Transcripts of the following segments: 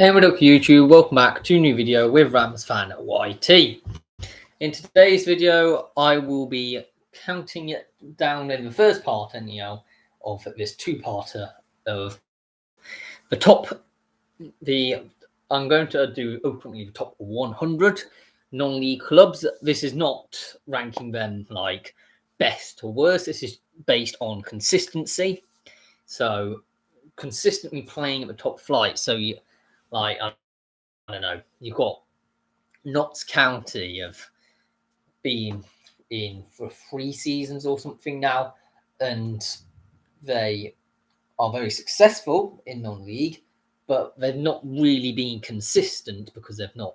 Hey, what up YouTube, welcome back to a new video with Rams fan YT. In today's video, I will be counting it down in the first part anyhow of this two-parter of the I'm going to do openly the top 100 non-league clubs. This is not ranking them like best or worst, this is based on consistency. So consistently playing at the top flight. So you like I don't know, you've got Notts County have been in for 3 seasons or something now, and they are very successful in non-league, but they've not really been consistent because they've not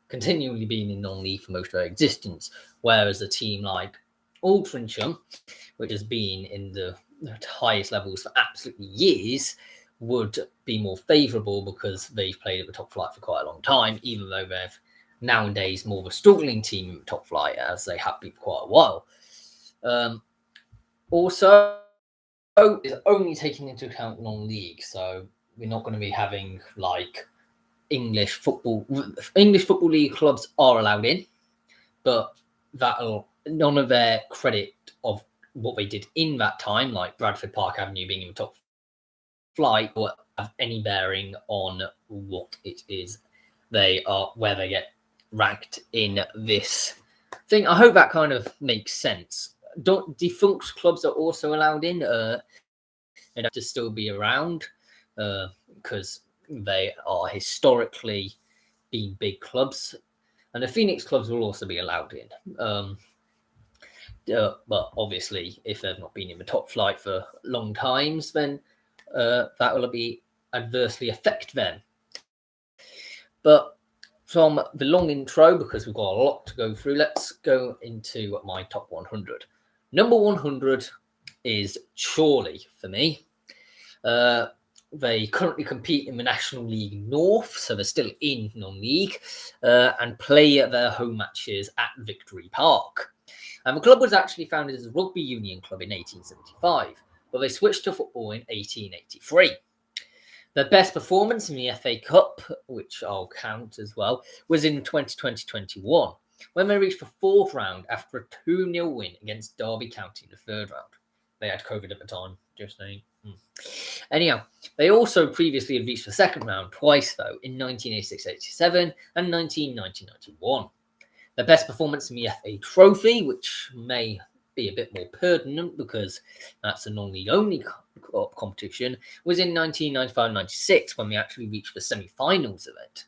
continually been in non-league for most of their existence. Whereas a team like Altrincham, which has been in the highest levels for absolutely years, would be more favourable because they've played at the top flight for quite a long time, even though they've nowadays more of a struggling team in the top flight as they have been for quite a while. Also, it's only taking into account non-league, so we're not going to be having like English football league clubs are allowed in, but that'll none of their credit of what they did in that time, like Bradford Park Avenue being in the top flight, or have any bearing on what it is they are, where they get ranked in this thing. I hope that kind of makes sense. Defunct clubs are also allowed in, and have to still be around because they are historically been big clubs, and the Phoenix clubs will also be allowed in. But obviously, if they've not been in the top flight for long times, then that will be adversely affect them. But from the long intro, because we've got a lot to go through, let's go into my top 100. Number 100 is Chorley for me. They currently compete in the National League North, so they're still in non-league, and play their home matches at Victory Park. And the club was actually founded as a rugby union club in 1875, but they switched to football in 1883. Their best performance in the FA Cup, which I'll count as well, was in 2020-21, when they reached the 4th round after a 2-0 win against Derby County in the 3rd round. They had COVID at the time, just saying. Anyhow, they also previously had reached the 2nd round twice, though, in 1986-87 and 1990-91. Their best performance in the FA Trophy, which may be a bit more pertinent because that's a non-league only competition, was in 1995-96 when we actually reached the semi-finals of it.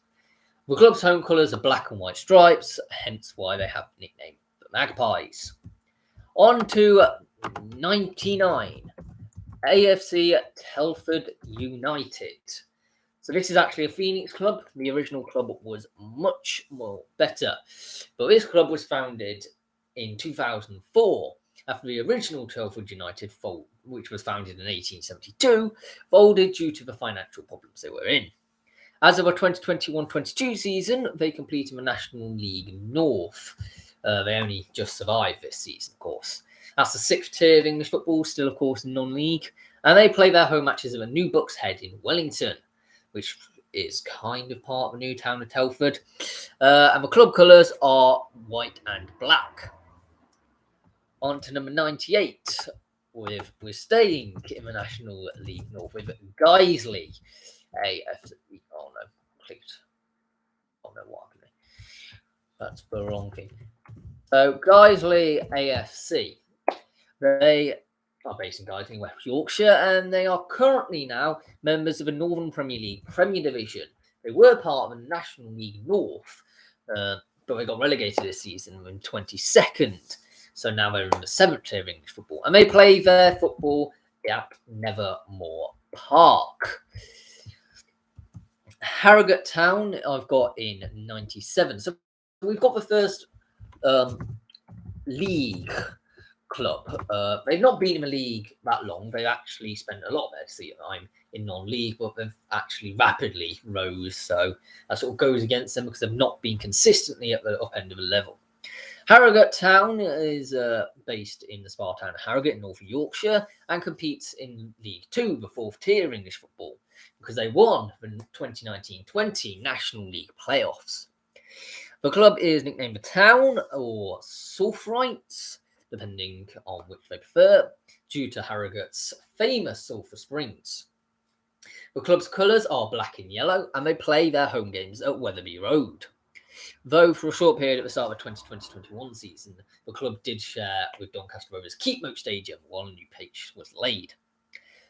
The club's home colours are black and white stripes, hence why they have the nickname the Magpies. On to 99, AFC Telford United. So this is actually a Phoenix club. The original club was much more better. But this club was founded in 2004 after the original Telford United, which was founded in 1872, folded due to the financial problems they were in. As of a 2021-22 season, they completed the National League North. They only just survived this season, of course. That's the 6th tier of English football, still, of course, non-league. And they play their home matches at the New Bucks Head in Wellington, which is kind of part of the new town of Telford. And the club colours are white and black. On to number 98, we're staying in the National League North with Guiseley AFC. Oh no, please. Oh no, what happened? That's the wrong thing. So Guiseley AFC. They are based in Guiseley, West Yorkshire, and they are currently now members of the Northern Premier League Premier Division. They were part of the National League North, but they got relegated this season in 22nd. So now they're in the 7th tier of English football, and they play their football at Nevermore Park. Harrogate Town I've got in 97. So we've got the first league club. They've not been in the league that long. They've actually spent a lot of their time in non-league, but they've actually rapidly rose. So that sort of goes against them because they've not been consistently at the up end of the level. Harrogate Town is based in the small town of Harrogate in North Yorkshire and competes in League Two, the fourth tier of English football, because they won the 2019-20 National League playoffs. The club is nicknamed the Town or Sulphurites, depending on which they prefer, due to Harrogate's famous sulphur springs. The club's colours are black and yellow, and they play their home games at Wetherby Road. Though for a short period at the start of the 2020-21 season, the club did share with Doncaster Rovers Keepmoat Stadium while a new pitch was laid.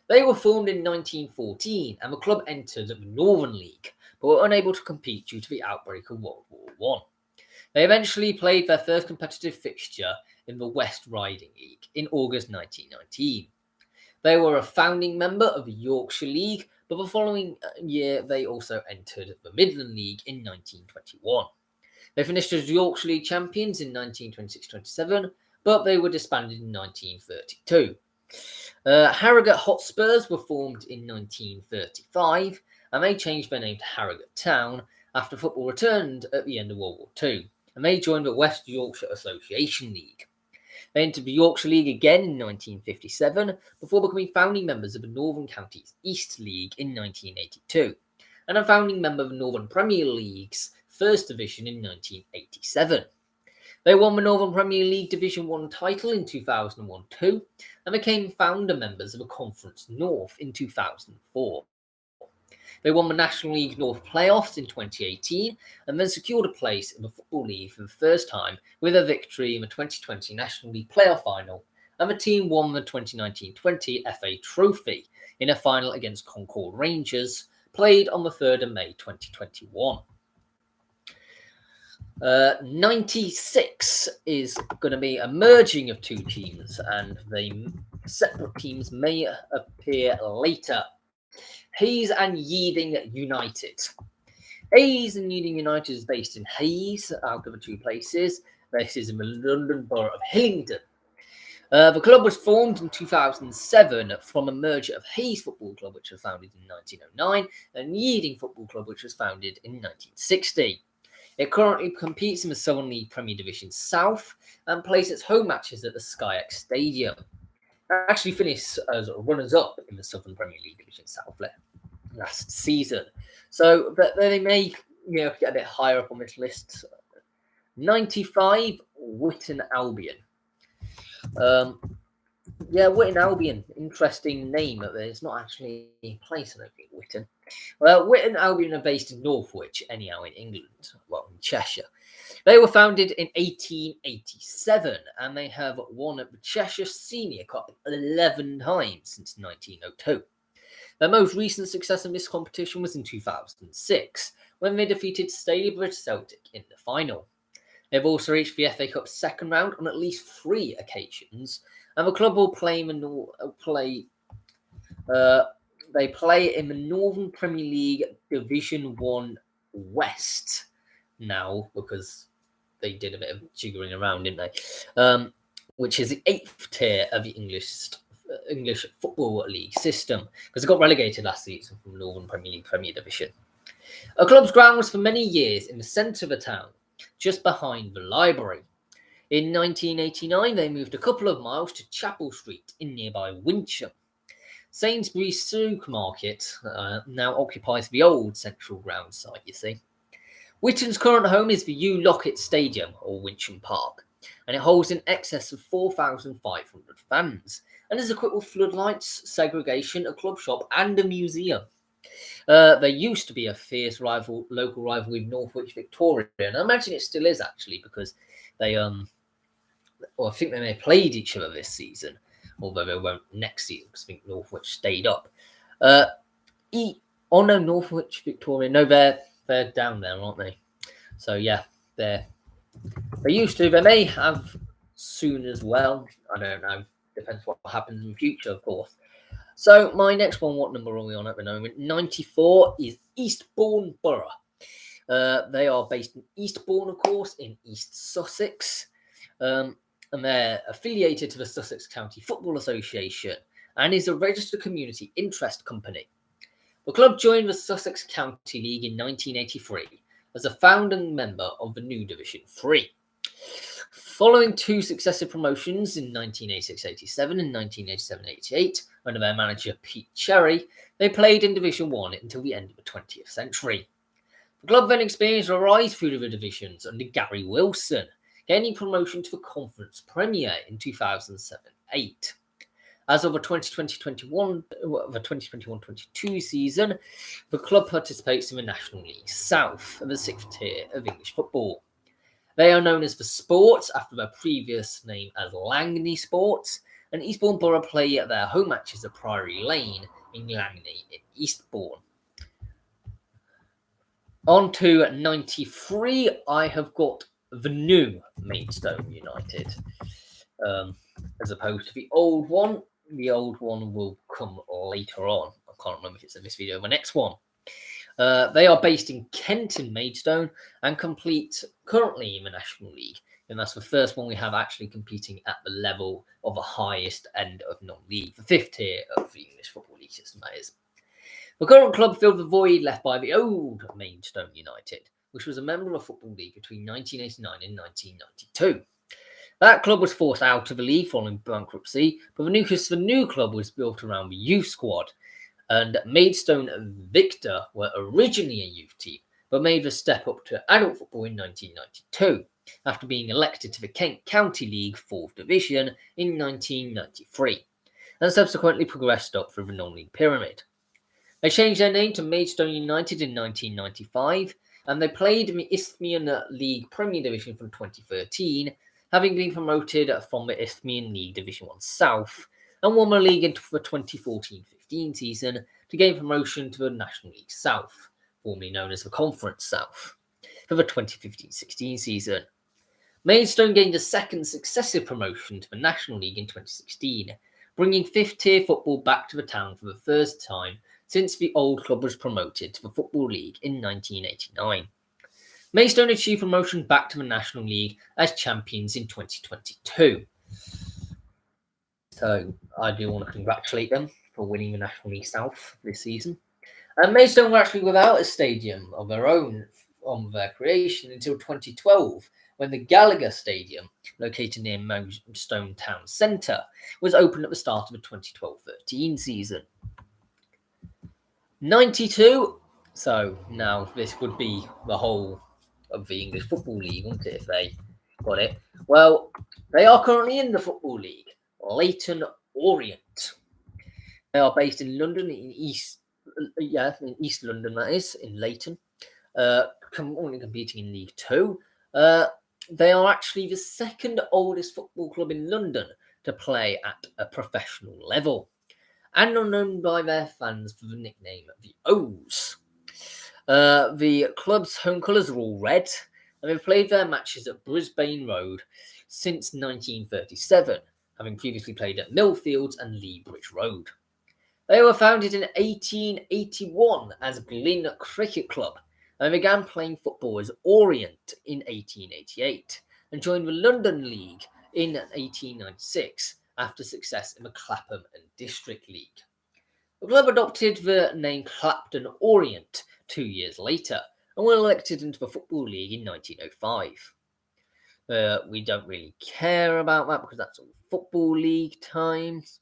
They were formed in 1914, and the club entered the Northern League, but were unable to compete due to the outbreak of World War I. They eventually played their first competitive fixture in the West Riding League in August 1919. They were a founding member of the Yorkshire League, but the following year they also entered the Midland League in 1921. They finished as Yorkshire League champions in 1926-27, but they were disbanded in 1932. Harrogate Hotspurs were formed in 1935, and they changed their name to Harrogate Town after football returned at the end of World War II, and they joined the West Yorkshire Association League. They entered the Yorkshire League again in 1957, before becoming founding members of the Northern Counties East League in 1982, and a founding member of the Northern Premier League's First Division in 1987. They won the Northern Premier League Division 1 title in 2001-2 and became founder members of the Conference North in 2004. They won the National League North playoffs in 2018 and then secured a place in the Football League for the first time with a victory in the 2020 National League playoff final, and the team won the 2019-20 FA Trophy in a final against Concord Rangers, played on the 3rd of May 2021. 96 is going to be a merging of two teams, and the separate teams may appear later. Hayes and Yeading United. Hayes and Yeading United is based in Hayes, out of the two places. This is in the London Borough of Hillingdon. The club was formed in 2007 from a merger of Hayes Football Club, which was founded in 1909, and Yeading Football Club, which was founded in 1960. It currently competes in the Southern League Premier Division South and plays its home matches at the SkyX Stadium. It actually finished as runners-up in the Southern Premier League Division South last season, so they may get a bit higher up on this list. 95, Witton Albion. Witton Albion, interesting name. It's not actually a place, I don't think, Witton. Well, Witton Albion are based in Northwich, anyhow, in England, well, in Cheshire. They were founded in 1887, and they have won the Cheshire Senior Cup 11 times since 1902. Their most recent success in this competition was in 2006, when they defeated Stalybridge Celtic in the final. They've also reached the FA Cup second round on at least 3 occasions, and the club will play in they play in the Northern Premier League Division 1 West now, because they did a bit of jiggering around, didn't they? Which is the 8th tier of the English Football League system, because it got relegated last season from Northern Premier League Premier Division. A club's ground was for many years in the centre of the town, just behind the library. In 1989, they moved a couple of miles to Chapel Street in nearby Wincham. Sainsbury's supermarket now occupies the old central ground site, you see. Witton's current home is the Hugh Lockett Stadium, or Wincham Park, and it holds in excess of 4,500 fans, and is equipped with floodlights, segregation, a club shop, and a museum. There used to be a fierce local rivalry with Northwich Victoria, and I imagine it still is, actually, because they I think they may have played each other this season, although they won't next season, because I think Northwich stayed up. Northwich Victoria, no, they're down there, aren't they? So yeah, they used to. They may have soon as well. I don't know. Depends what happens in the future, of course. So my next one, what number are we on at the moment? 94 is Eastbourne Borough. They are based in Eastbourne, of course, in East Sussex. And they're affiliated to the Sussex County Football Association and is a registered community interest company. The club joined the Sussex County League in 1983 as a founding member of the new Division 3. Following two successive promotions in 1986-87 and 1987-88 under their manager Pete Cherry, they played in Division 1 until the end of the 20th century. The club then experienced a rise through the divisions under Gary Wilson, gaining promotion to the Conference Premier in 2007-8. As of the 2021-22 season, the club participates in the National League South, the sixth tier of English football. They are known as the Sports after their previous name as Langley Sports, and Eastbourne Borough play their home matches at Priory Lane in Langley in Eastbourne. On to 93, I have got the new Maidstone United, as opposed to the old one. The old one will come later on. I can't remember if it's in this video or the next one. They are based in Kent in Maidstone and compete currently in the National League. And that's the first one we have actually competing at the level of the highest end of non-league, the fifth tier of the English Football League system, that is. The current club filled the void left by the old Maidstone United, which was a member of the Football League between 1989 and 1992. That club was forced out of the league following bankruptcy, but the new club was built around the youth squad, and Maidstone and Victor were originally a youth team, but made the step up to adult football in 1992, after being elected to the Kent County League 4th Division in 1993, and subsequently progressed up through the non-league pyramid. They changed their name to Maidstone United in 1995, and they played in the Isthmian League Premier Division from 2013, having been promoted from the Isthmian League Division 1 South, and won the league into the 2014-15 season to gain promotion to the National League South, formerly known as the Conference South, for the 2015-16 season. Maidstone gained a second successive promotion to the National League in 2016, bringing fifth-tier football back to the town for the first time since the old club was promoted to the Football League in 1989. Maidstone achieved promotion back to the National League as champions in 2022. So I do want to congratulate them for winning the National League South this season. And Maidstone were actually without a stadium of their own on their creation until 2012, when the Gallagher Stadium, located near Maidstone Town Centre, was opened at the start of the 2012-13 season. 92. So now this would be the whole of the English Football League, wouldn't it, if they got it? Well, they are currently in the Football League, Leyton Orient. They are based in London, in East London, that is, in Leyton. Only competing in League 2. They are actually the second oldest football club in London to play at a professional level, and are known by their fans for the nickname the O's. The club's home colours are all red, and they've played their matches at Brisbane Road since 1937, having previously played at Millfields and Lea Bridge Road. They were founded in 1881 as Glyn Cricket Club, and began playing football as Orient in 1888, and joined the London League in 1896 after success in the Clapham and District League. The club adopted the name Clapton Orient 2 years later, and were elected into the Football League in 1905. We don't really care about that because that's all Football League times.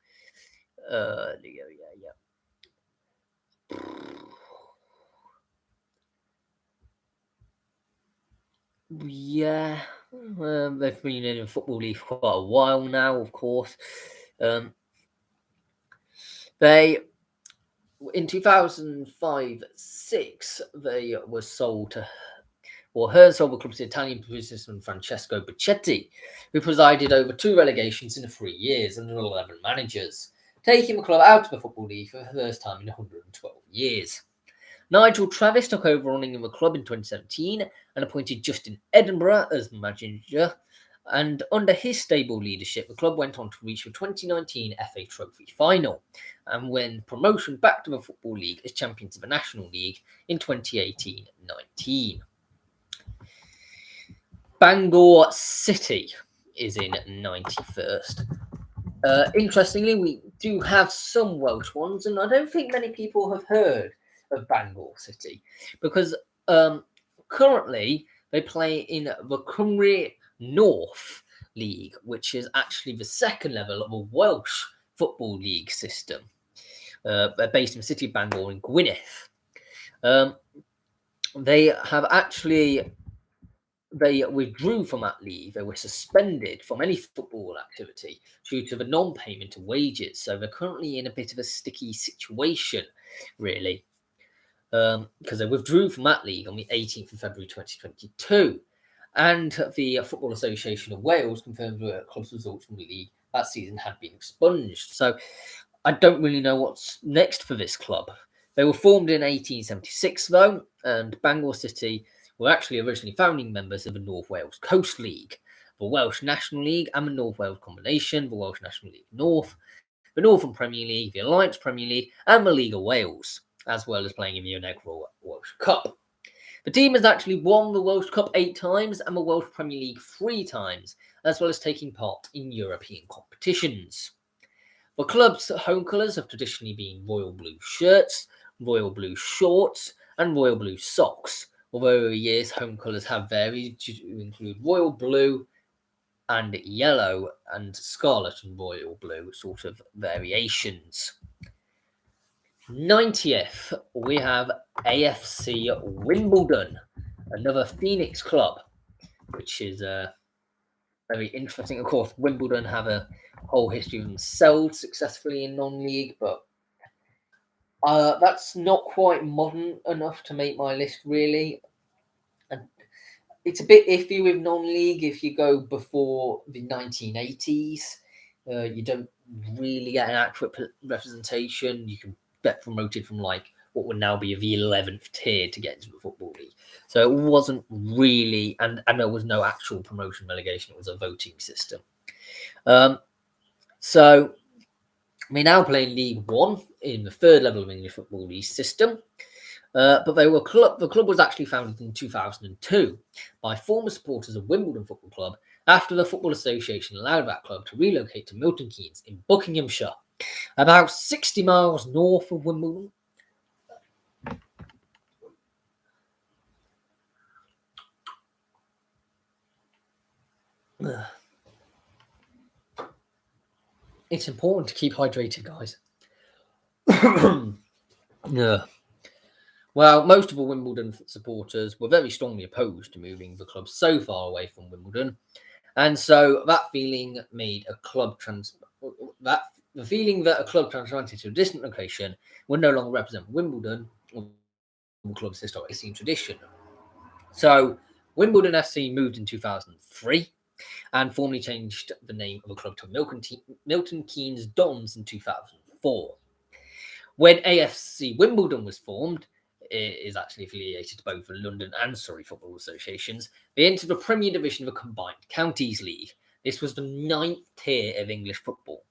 Yeah, they've been in the Football League for quite a while now, of course. They, in 2005-06, they were sold to, sold the club to Italian businessman Francesco Bacchetti, who presided over 2 relegations in 3 years under 11 managers, taking the club out of the Football League for the first time in 112 years. Nigel Travis took over running the club in 2017 and appointed Justin Edinburgh as manager, and under his stable leadership, the club went on to reach the 2019 FA Trophy final and win promotion back to the Football League as champions of the National League in 2018-19. Bangor City is in 91st. Interestingly, we do have some Welsh ones, and I don't think many people have heard of Bangor City because currently they play in the Cymru North League, which is actually the second level of a Welsh Football League system, based in the city of Bangor in Gwynedd. They withdrew from that league. They were suspended from any football activity due to the non-payment of wages. So they're currently in a bit of a sticky situation, really, because they withdrew from that league on the 18th of February 2022. And the Football Association of Wales confirmed that club's results from the league that season had been expunged. So I don't really know what's next for this club. They were formed in 1876, though, and Bangor City were actually originally founding members of the North Wales Coast League, the Welsh National League, and the North Wales Combination, the Welsh National League North, the Northern Premier League, the Alliance Premier League, and the League of Wales, as well as playing in the inaugural Welsh Cup. The team has actually won the Welsh Cup 8 times and the Welsh Premier League 3 times, as well as taking part in European competitions. The club's home colours have traditionally been royal blue shirts, royal blue shorts, and royal blue socks, although over the years home colours have varied to include royal blue and yellow and scarlet and royal blue sort of variations. 90th, we have AFC Wimbledon, another Phoenix club, which is very interesting. Of course, Wimbledon have a whole history of themselves successfully in non-league, but that's not quite modern enough to make my list, really. And it's a bit iffy with non-league. If you go before the 1980s, you don't really get an accurate representation. You can get promoted from like what would now be the 11th tier to get into the Football League. So it wasn't really, and there was no actual promotion relegation. It was a voting system. So we now play in League One in the third level of English Football League system. But the club was actually founded in 2002 by former supporters of Wimbledon Football Club after the Football Association allowed that club to relocate to Milton Keynes in Buckinghamshire, about 60 miles north of Wimbledon. It's important to keep hydrated, guys. Yeah. Well, most of the Wimbledon supporters were very strongly opposed to moving the club so far away from Wimbledon, and so that feeling made a club the feeling that a club transplanted to a distant location would no longer represent Wimbledon or the club's historic scene tradition. So Wimbledon FC moved in 2003 and formally changed the name of the club to Milton Keynes Dons in 2004. When AFC Wimbledon was formed, it is actually affiliated to both the London and Surrey Football Associations. They entered the Premier Division of the Combined Counties League. This was the 9th tier of English football.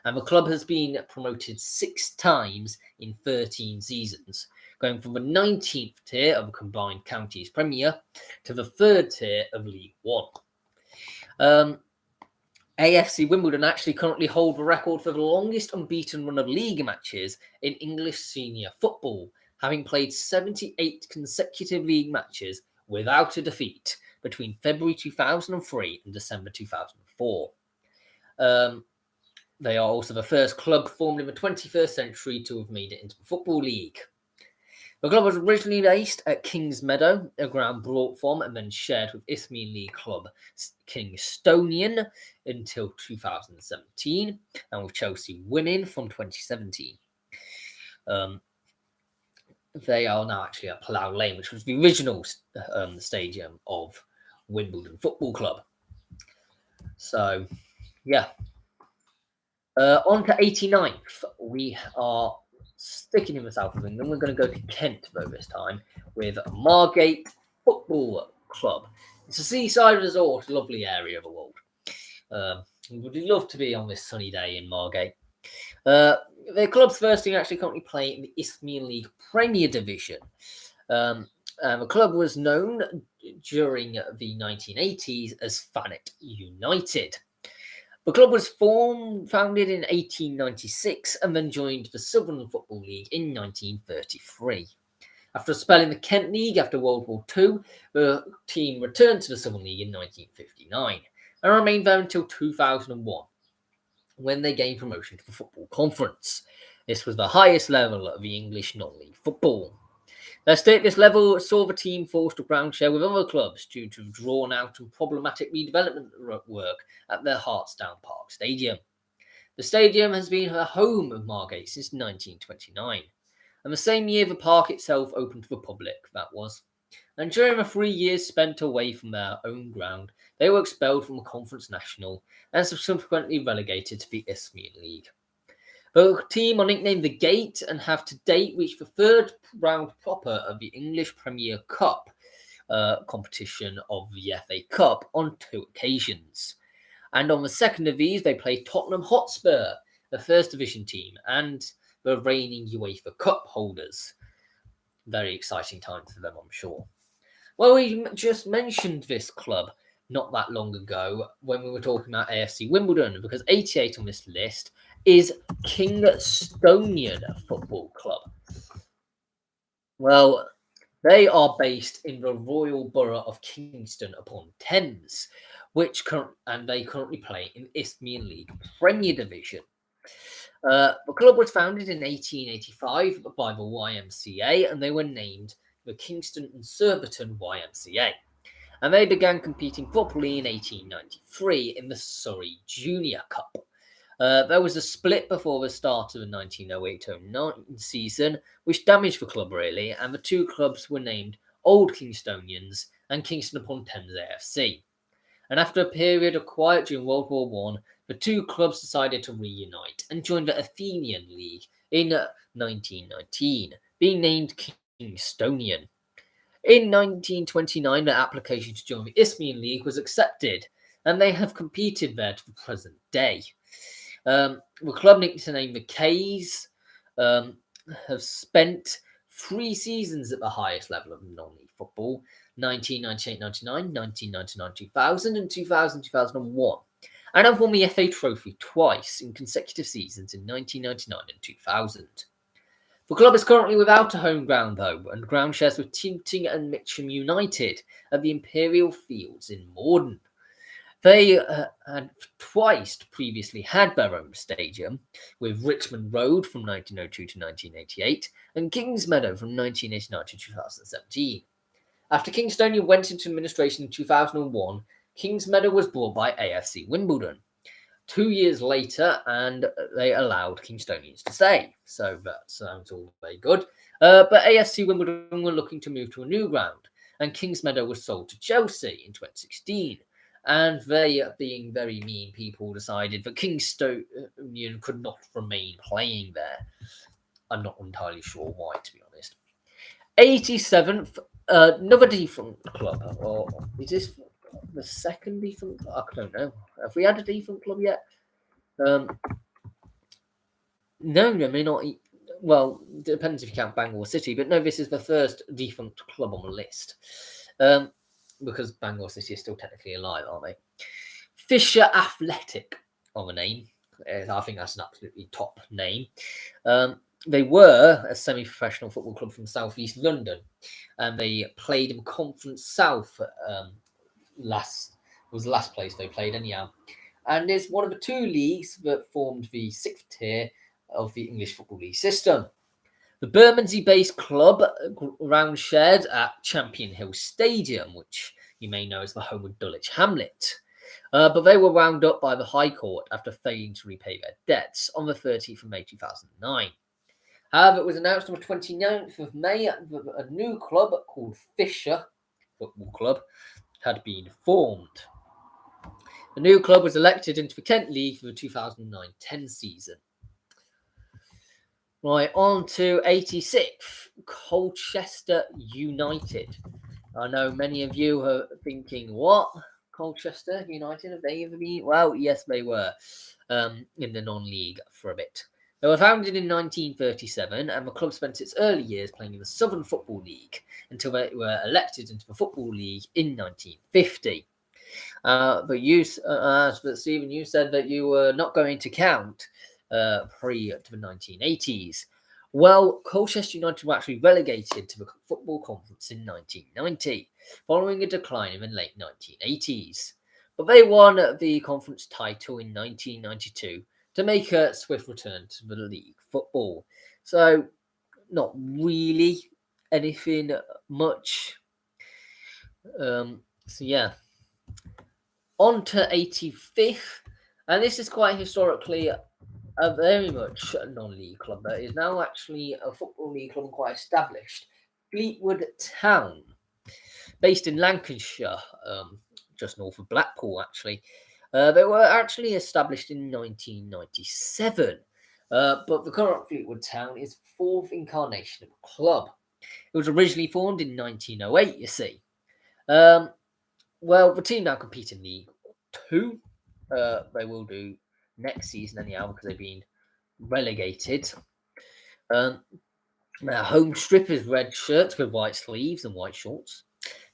And the club has been promoted 6 times in 13 seasons, going from the 19th tier of the Combined Counties Premier to the 3rd tier of League One. AFC Wimbledon actually currently hold the record for the longest unbeaten run of league matches in English senior football, having played 78 consecutive league matches without a defeat between February 2003 and December 2004. They are also the first club formed in the 21st century to have made it into the Football League. The club was originally based at Kings Meadow, a ground brought from and then shared with Isthmian League club Kingstonian until 2017, and with Chelsea Women from 2017. They are now actually at Plough Lane, which was the original stadium of Wimbledon Football Club. So, yeah. On to 89th. We are sticking in the south of England. We're going to go to Kent, though, this time, with Margate Football Club. It's a seaside resort, lovely area of the world. Would love to be on this sunny day in Margate. Their club's first team actually currently play in the Isthmian League Premier Division. The club was known during the 1980s as Thanet United. The club was founded in 1896 and then joined the Southern Football League in 1933. After a spell in the Kent League after World War II, the team returned to the Southern League in 1959 and remained there until 2001, when they gained promotion to the Football Conference. This was the highest level of the English non-league football. Their stay at this level saw the team forced to ground share with other clubs due to drawn-out and problematic redevelopment work at their Hartsdown Park Stadium. The stadium has been the home of Margate since 1929, and the same year the park itself opened to the public, that was. And during the 3 years spent away from their own ground, they were expelled from the Conference National and subsequently relegated to the Isthmian League. The team are nicknamed the Gate and have to date reached the third round proper of the English Premier Cup competition of the FA Cup on 2 occasions. And on the second of these, they played Tottenham Hotspur, the first division team, and the reigning UEFA Cup holders. Very exciting time for them, I'm sure. Well, we just mentioned this club not that long ago when we were talking about AFC Wimbledon, because 88 on this list is Kingstonian Football Club. Well, they are based in the Royal Borough of Kingston upon Thames, and they currently play in Isthmian League Premier Division. The club was founded in 1885 by the YMCA, and they were named the Kingston and Surbiton YMCA. And they began competing properly in 1893 in the Surrey Junior Cup. There was a split before the start of the 1908-09 season, which damaged the club really, and the two clubs were named Old Kingstonians and Kingston upon Thames AFC. And after a period of quiet during World War I, the two clubs decided to reunite and joined the Athenian League in 1919, being named Kingstonian. In 1929, their application to join the Isthmian League was accepted, and they have competed there to the present day. The club nicknamed the K's have spent 3 seasons at the highest level of non-league football, 1998-99, 1999-2000, and 2000-2001, and have won the FA Trophy twice in consecutive seasons in 1999 and 2000. The club is currently without a home ground, though, and ground shares with Tooting and Mitcham United at the Imperial Fields in Morden. They had twice previously had their own stadium, with Richmond Road from 1902 to 1988 and Kingsmeadow from 1989 to 2017. After Kingstonian went into administration in 2001, Kingsmeadow was bought by AFC Wimbledon 2 years later, and they allowed Kingstonians to stay. So that sounds all very good. But AFC Wimbledon were looking to move to a new ground, and Kingsmeadow was sold to Chelsea in 2016. And they, being very mean people, decided that Kingstonian could not remain playing there. I'm not entirely sure why, to be honest. 87th, another defunct club. Or is this the second defunct? I don't know. Have we had a defunct club yet? No, I may not. Well, it depends if you count Bangor City, but no, this is the first defunct club on the list. Because Bangor City is still technically alive, aren't they? Fisher Athletic on the name. I think that's an absolutely top name. They were a semi-professional football club from South East London, and they played in Conference South. Was the last place they played, anyhow. And it's one of the 2 leagues that formed the 6th tier of the English Football League system. The Bermondsey-based club ground shared at Champion Hill Stadium, which you may know as the home of Dulwich Hamlet. But they were wound up by the High Court after failing to repay their debts on the 13th of May 2009. However, it was announced on the 29th of May that a new club called Fisher Football Club had been formed. The new club was elected into the Kent League for the 2009-10 season. Right, on to 86th, Colchester United. I know many of you are thinking, what? Colchester United, have they ever been? Well, yes, they were in the non-league for a bit. They were founded in 1937, and the club spent its early years playing in the Southern Football League until they were elected into the Football League in 1950. But Stephen, you said that you were not going to count pre to the 1980s. Well, Colchester United were actually relegated to the Football Conference in 1990, following a decline in the late 1980s. But they won the conference title in 1992 to make a swift return to the league football. So, not really anything much. So, yeah. On to 85th, and this is quite historically a very much non-league club that is now actually a football league club and quite established. Fleetwood Town, based in Lancashire, just north of Blackpool, actually. They were actually established in 1997, but the current Fleetwood Town is fourth incarnation of the club. It was originally formed in 1908, you see. Well, the team now compete in League 2. They will do next season anyhow because they've been relegated. Their home strip is red shirts with white sleeves and white shorts.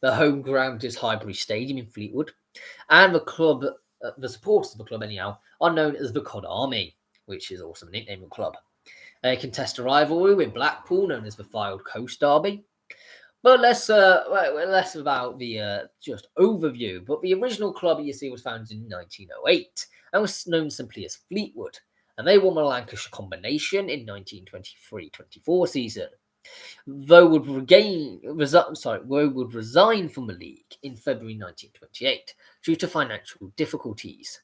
The home ground is Highbury Stadium in Fleetwood. And the club, the supporters of the club anyhow, are known as the Cod Army, which is also the nickname of the club. They contest a rivalry with Blackpool, known as the Fylde Coast Derby. But less about the just overview. But the original club, you see, was founded in 1908 and was known simply as Fleetwood. And they won the Lancashire Combination in 1923-24 season. Though would resign from the league in February 1928 due to financial difficulties.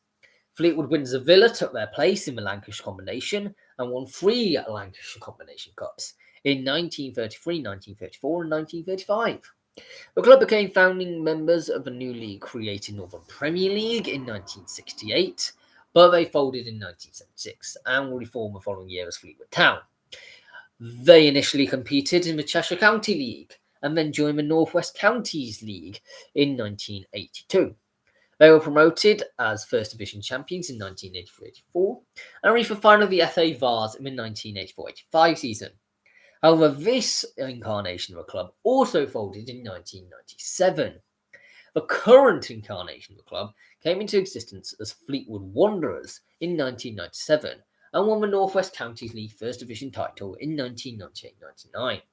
Fleetwood Windsor Villa took their place in the Lancashire Combination and won 3 Lancashire Combination Cups in 1933, 1934 and 1935. The club became founding members of the new league created Northern Premier League in 1968, but they folded in 1976 and will reform the following year as Fleetwood Town. They initially competed in the Cheshire County League and then joined the North West Counties League in 1982. They were promoted as First Division champions in 1983-84 and reached the final of the FA Vase in the 1984-85 season. However, this incarnation of the club also folded in 1997. The current incarnation of the club came into existence as Fleetwood Wanderers in 1997 and won the North West Counties League First Division title in 1998-99.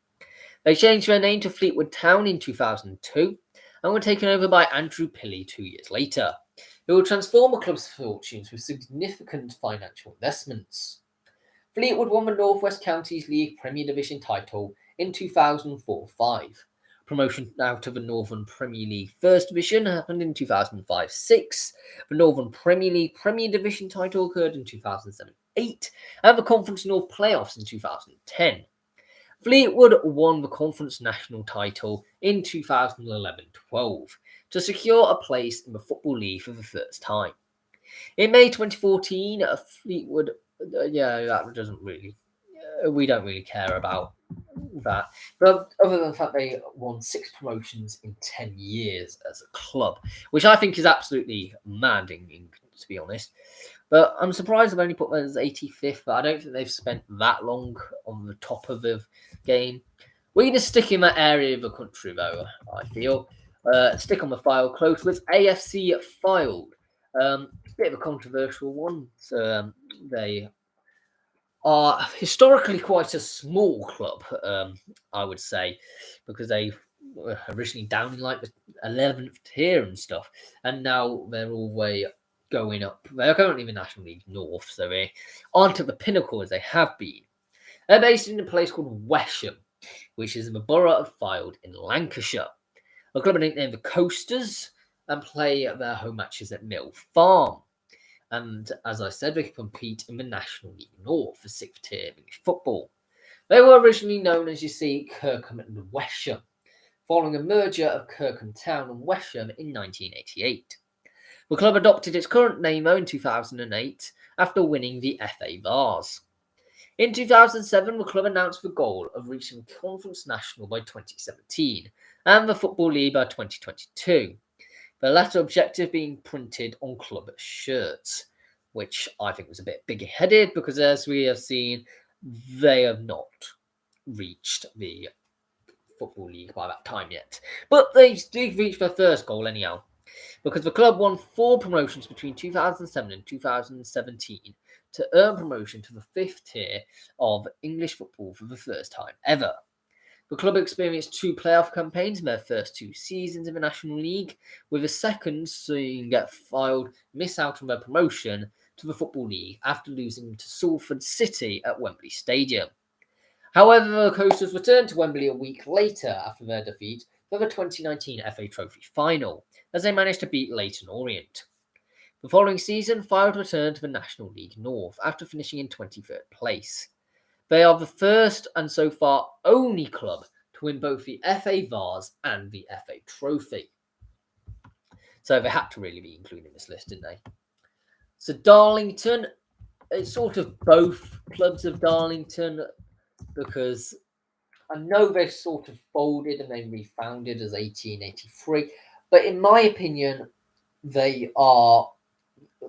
They changed their name to Fleetwood Town in 2002 and were taken over by Andrew Pilley 2 years later, who will transform the club's fortunes with significant financial investments. Fleetwood won the North West Counties League Premier Division title in 2004-05. Promotion out of the Northern Premier League First Division happened in 2005-06. The Northern Premier League Premier Division title occurred in 2007-08, and the Conference North playoffs in 2010. Fleetwood won the Conference National title in 2011-12 to secure a place in the Football League for the first time. In May 2014, Fleetwood, that doesn't really, we don't really care about that. But other than the fact they won 6 promotions in 10 years as a club, which I think is absolutely mad, to be honest. But I'm surprised they've only put them as 85th, but I don't think they've spent that long on the top of the game. We're going to stick in that area of the country, though, I feel. Stick on the file close with AFC Fylde. Bit of a controversial one. So, they are historically quite a small club, I would say, because they were originally down in like the 11th tier and stuff, and now they're all the way going up. They're currently in the National League North, so they aren't at the pinnacle as they have been. They're based in a place called Wesham, which is in the borough of Fylde in Lancashire. The club are nicknamed the Coasters and play their home matches at Mill Farm. And as I said, they compete in the National League North for 6th tier English football. They were originally known as, you see, Kirkham and Wesham, following a merger of Kirkham Town and Wesham in 1988. The club adopted its current name in 2008 after winning the FA Vase. In 2007, the club announced the goal of reaching Conference National by 2017 and the Football League by 2022. The latter objective being printed on club shirts, which I think was a bit big-headed because, as we have seen, they have not reached the Football League by that time yet. But they did reach their first goal anyhow, because the club won 4 promotions between 2007 and 2017 to earn promotion to the 5th tier of English football for the first time ever. The club experienced 2 playoff campaigns in their first 2 seasons in the National League, with the second seeing Fylde miss out on their promotion to the Football League after losing to Salford City at Wembley Stadium. However, the Coasters returned to Wembley a week later after their defeat for the 2019 FA Trophy final, as they managed to beat Leyton Orient. The following season, Fylde returned to the National League North after finishing in 23rd place. They are the first and so far only club to win both the FA Vase and the FA Trophy. So they had to really be included in this list, didn't they? So Darlington, it's sort of both clubs of Darlington, because I know they've sort of folded and then refounded as 1883, but in my opinion, they are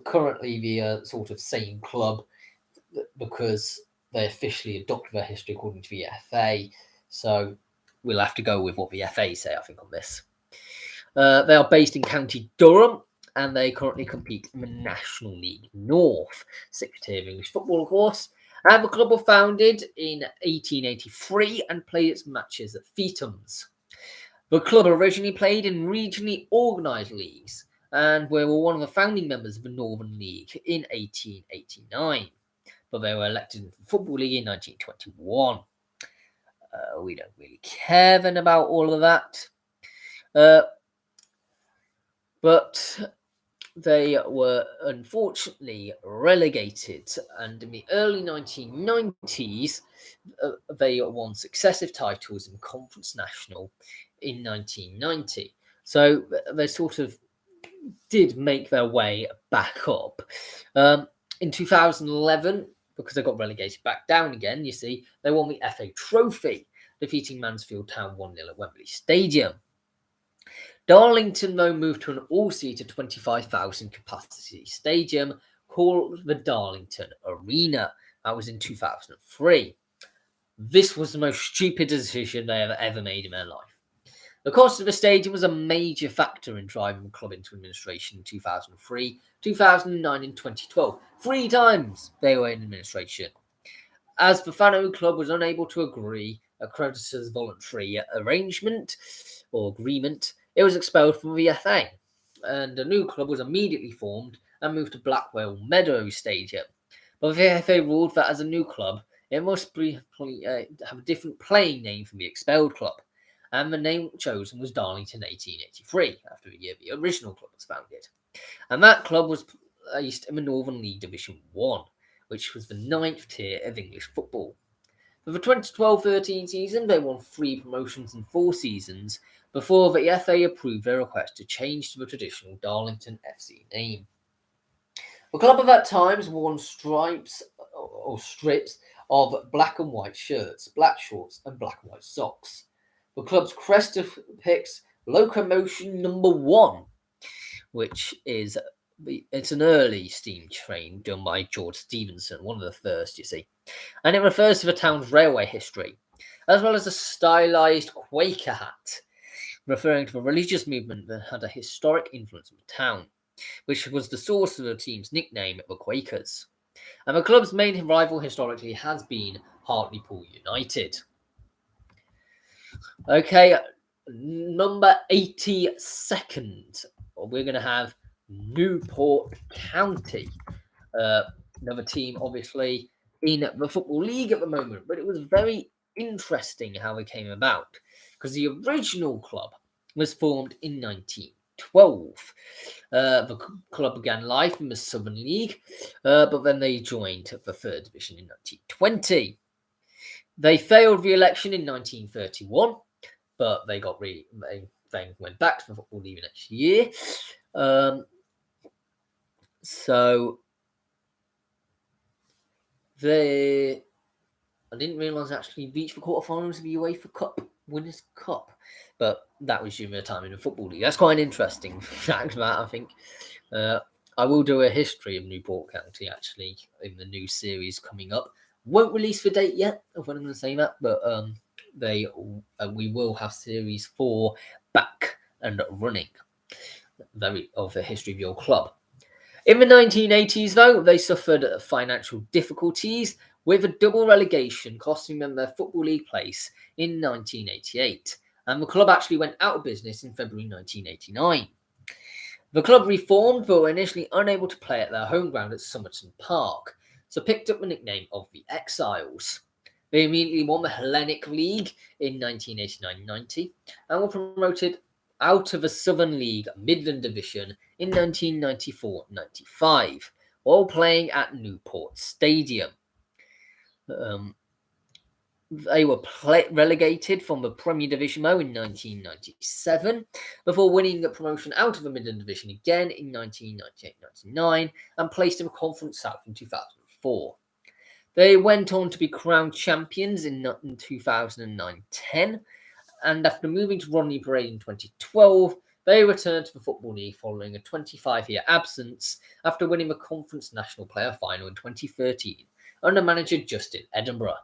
currently the sort of same club, because they officially adopted their history according to the FA. So we'll have to go with what the FA say, I think, on this. They are based in County Durham, and they currently compete in the National League North, 6th tier of English football, of course. And the club was founded in 1883 and played its matches at Feetham's. The club originally played in regionally organised leagues, and were one of the founding members of the Northern League in 1889. But they were elected into the Football League in 1921. We don't really care then about all of that. But they were unfortunately relegated, and in the early 1990s, they won successive titles in Conference National in 1990. So they sort of did make their way back up. In 2011, because they got relegated back down again, you see, they won the FA Trophy, defeating Mansfield Town 1-0 at Wembley Stadium. Darlington, though, moved to an all-seater 25,000 capacity stadium called the Darlington Arena. That was in 2003. This was the most stupid decision they have ever made in their life. The cost of the stadium was a major factor in driving the club into administration in 2003, 2009 and 2012. 3 times they were in administration. As the Fano Club was unable to agree a creditors' voluntary arrangement or agreement, it was expelled from the FA, and a new club was immediately formed and moved to Blackwell Meadows Stadium. But the FA ruled that as a new club, it must have a different playing name from the expelled club, and the name chosen was Darlington 1883, after the year the original club was founded. And that club was placed in the Northern League Division 1, which was the 9th tier of English football. For the 2012-13 season, they won 3 promotions in 4 seasons before the FA approved their request to change to the traditional Darlington FC name. The club at that time worn stripes or strips of black and white shirts, black shorts and black and white socks. The club's crest depicts Locomotion Number 1, which is it's an early steam train done by George Stephenson, one of the first, you see. And it refers to the town's railway history, as well as a stylized Quaker hat, referring to the religious movement that had a historic influence on the town, which was the source of the team's nickname, the Quakers. And the club's main rival historically has been Hartlepool United. Okay, number 82nd, we're going to have Newport County. Another team, obviously, in the Football League at the moment, but it was very interesting how it came about, because the original club was formed in 1912. The club began life in the Southern League, but then they joined the 3rd Division in 1920. They failed re-election in 1931, but they went back to the Football League next year. So I didn't realise they actually reached the quarterfinals of the UEFA Cup Winners' Cup, but that was during their time in the Football League. That's quite an interesting fact, that, I think. I will do a history of Newport County, actually, in the new series coming up. Won't release the date yet of when I'm going to say that, but we will have Series 4 back and running of the history of your club. In the 1980s, though, they suffered financial difficulties, with a double relegation costing them their Football League place in 1988, and the club actually went out of business in February 1989. The club reformed, but were initially unable to play at their home ground at Somerton Park, so picked up the nickname of the Exiles. They immediately won the Hellenic League in 1989-90 and were promoted out of the Southern League Midland Division in 1994-95, while playing at Newport Stadium. They were relegated from the Premier Division though in 1997, before winning the promotion out of the Midland Division again in 1998-99 and placed in the Conference South in 2004. They went on to be crowned champions in 2009-10, and after moving to Rodney Parade in 2012, they returned to the Football League following a 25-year absence after winning the Conference National Player Final in 2013 under manager Justin Edinburgh.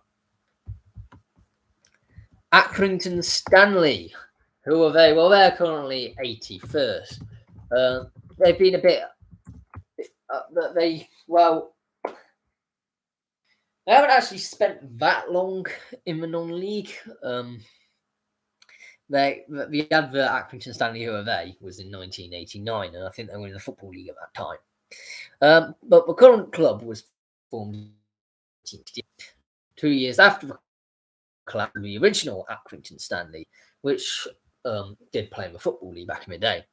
Accrington Stanley, who are they? Well, they're currently 81st. They've been a bit. They haven't actually spent that long in the non-league. The advert Accrington Stanley, who are they, was in 1989, and I think they were in the Football League at that time. But the current club was formed 2 years after the collapse of the original Accrington Stanley, which did play in the Football League back in the day,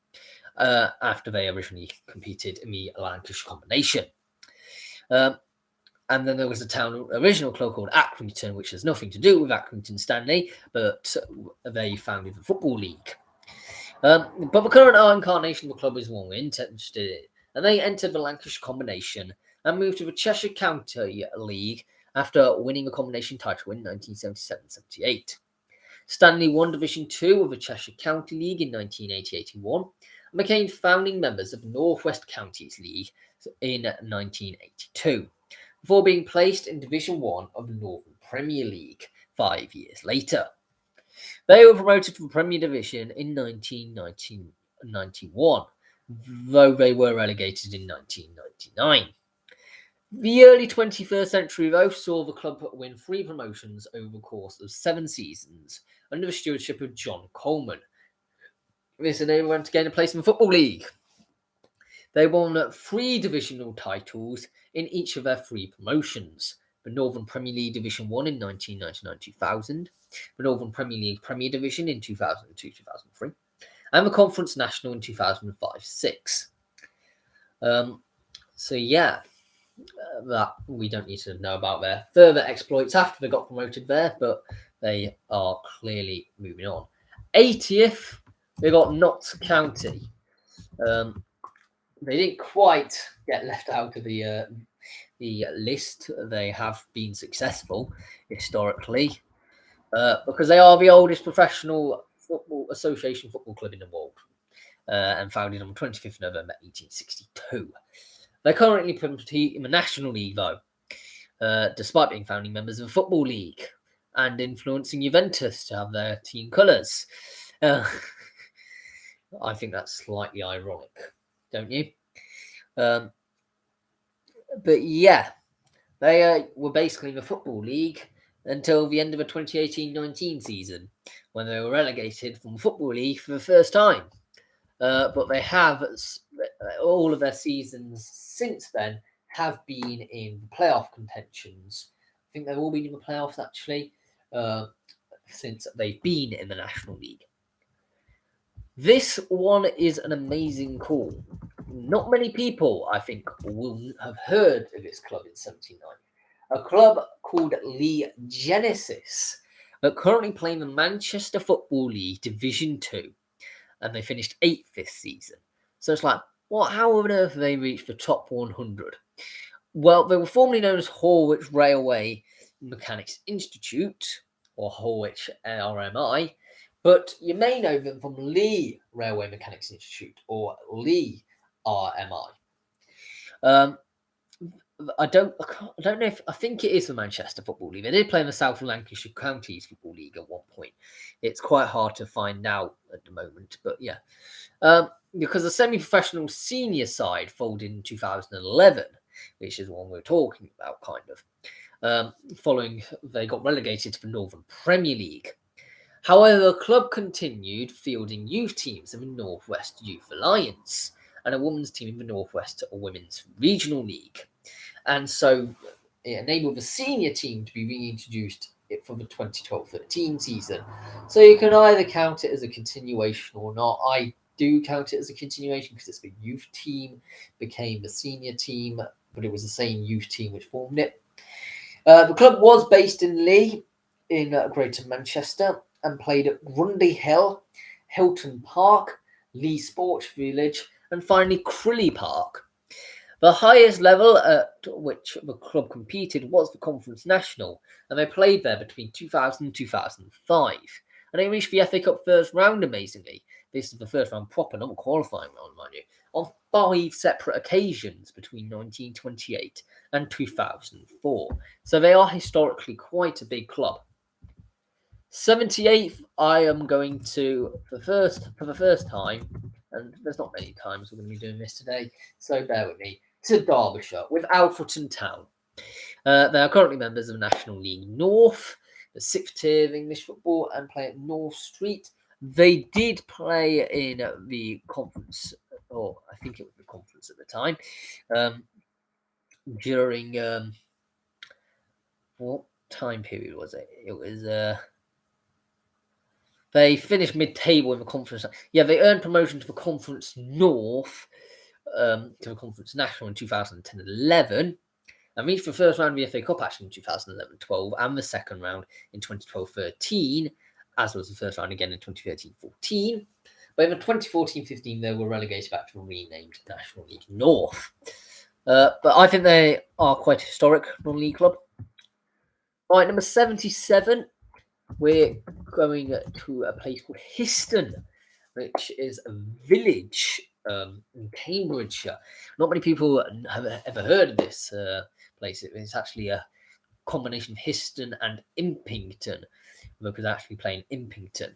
after they originally competed in the Lancashire Combination. And then there was a original club called Accrington, which has nothing to do with Accrington Stanley, but they founded the Football League. But the current incarnation of the club is one we're interested in, and they entered the Lancashire Combination and moved to the Cheshire County League after winning the Combination title in 1977-78. Stanley won Division 2 of the Cheshire County League in 1980-81 and became founding members of the North West Counties League in 1982. Before being placed in Division 1 of the Northern Premier League 5 years later. They were promoted to the Premier Division in 1991, though they were relegated in 1999. The early 21st century, though, saw the club win 3 promotions over the course of 7 seasons under the stewardship of John Coleman. This enabled them to gain a place in the Football League. They won 3 divisional titles in each of their 3 promotions. The Northern Premier League Division 1 in 1999-2000, the Northern Premier League Premier Division in 2002-2003, and the Conference National in 2005-06. That we don't need to know about their further exploits after they got promoted there, but they are clearly moving on. 80th, they got Notts County. They didn't quite get left out of the list. They have been successful historically because they are the oldest professional football association football club in the world and founded on 25th November 1862. They currently compete in the National League, though, despite being founding members of the Football League and influencing Juventus to have their team colours. I think that's slightly ironic, don't you? But yeah, they were basically in the Football League until the end of the 2018-19 season, when they were relegated from the Football League for the first time. But they have, all of their seasons since then have been in the playoff contentions. I think they've all been in the playoffs, actually, since they've been in the National League. This one is an amazing call. Not many people, I think, will have heard of this club in 79. A club called Lee Genesis, that currently play in the Manchester Football League Division 2. And they finished 8th this season. So it's like, how on earth have they reached the top 100? Well, they were formerly known as Horwich Railway Mechanics Institute, or Horwich RMI, but you may know them from Lee Railway Mechanics Institute, or Lee RMI. I don't know if I think it is the Manchester Football League. They did play in the South Lancashire Counties Football League at one point. It's quite hard to find out at the moment, but yeah. Because the semi-professional senior side folded in 2011, which is the one we're talking about, kind of. Following they got relegated to the Northern Premier League. However, the club continued fielding youth teams in the Northwest Youth Alliance and a women's team in the Northwest Women's Regional League. And so it enabled the senior team to be reintroduced for the 2012-13 season. So you can either count it as a continuation or not. I do count it as a continuation because it's the youth team became the senior team, but it was the same youth team which formed it. The club was based in Lee in Greater Manchester and played at Grundy Hill, Hilton Park, Lee Sports Village, and finally Crilly Park. The highest level at which the club competed was the Conference National, and they played there between 2000 and 2005. And they reached the FA Cup first round, amazingly. This is the first round proper, not a qualifying round, mind you, on 5 separate occasions between 1928 and 2004. So they are historically quite a big club. 78th, I am going to, for the first time, and there's not many times we're going to be doing this today, so bear with me, to Derbyshire with Alfreton Town. They are currently members of National League North, the 6th tier of English football, and play at North Street. They did play in the conference, or I think it was the conference at the time, during, what time period was it? It was, they finished mid-table in the conference. Yeah, they earned promotion to the Conference North, to the Conference National in 2010-11, and reached the first round of the FA Cup actually in 2011-12, and the second round in 2012-13, as was the first round again in 2013-14. But in the 2014-15, they were relegated back to the renamed National League North. But I think they are quite a historic non-league club. Right, number 77, we're going to a place called Histon, which is a village in Cambridgeshire. Not many people have ever heard of this place. It's actually a combination of Histon and Impington, because they're actually playing Impington.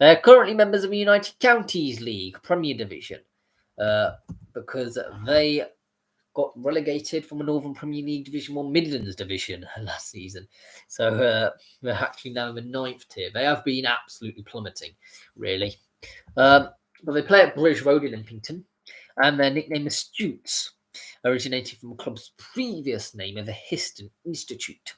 They're currently members of the United Counties League Premier Division, because they got relegated from a Northern Premier League Division 1 Midlands Division last season. So they're actually now in the 9th tier. They have been absolutely plummeting, really. But they play at Bridge Road in Impington, and their nickname is Stutes, originating from the club's previous name of the Histon Institute.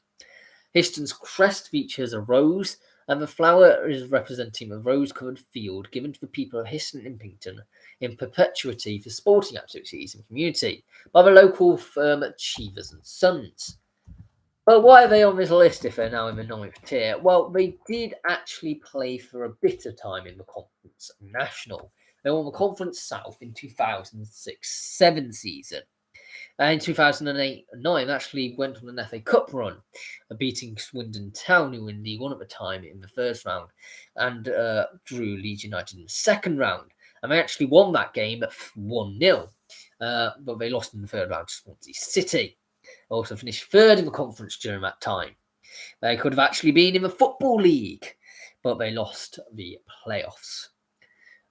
Histon's crest features a rose, and the flower is representing a rose-covered field given to the people of Histon Impington in perpetuity for sporting activities in the community by the local firm Cheevers and Sons. But why are they on this list if they're now in the 9th tier? Well, they did actually play for a bit of time in the Conference National. They won the Conference South in 2006-7 season. And in 2008-9, actually went on an FA Cup run, beating Swindon Town, who were in League One at the time, in the first round, and drew Leeds United in the second round. And they actually won that game at 1-0, but they lost in the third round to Swansea City. They also finished third in the conference during that time. They could have actually been in the Football League, but they lost the playoffs.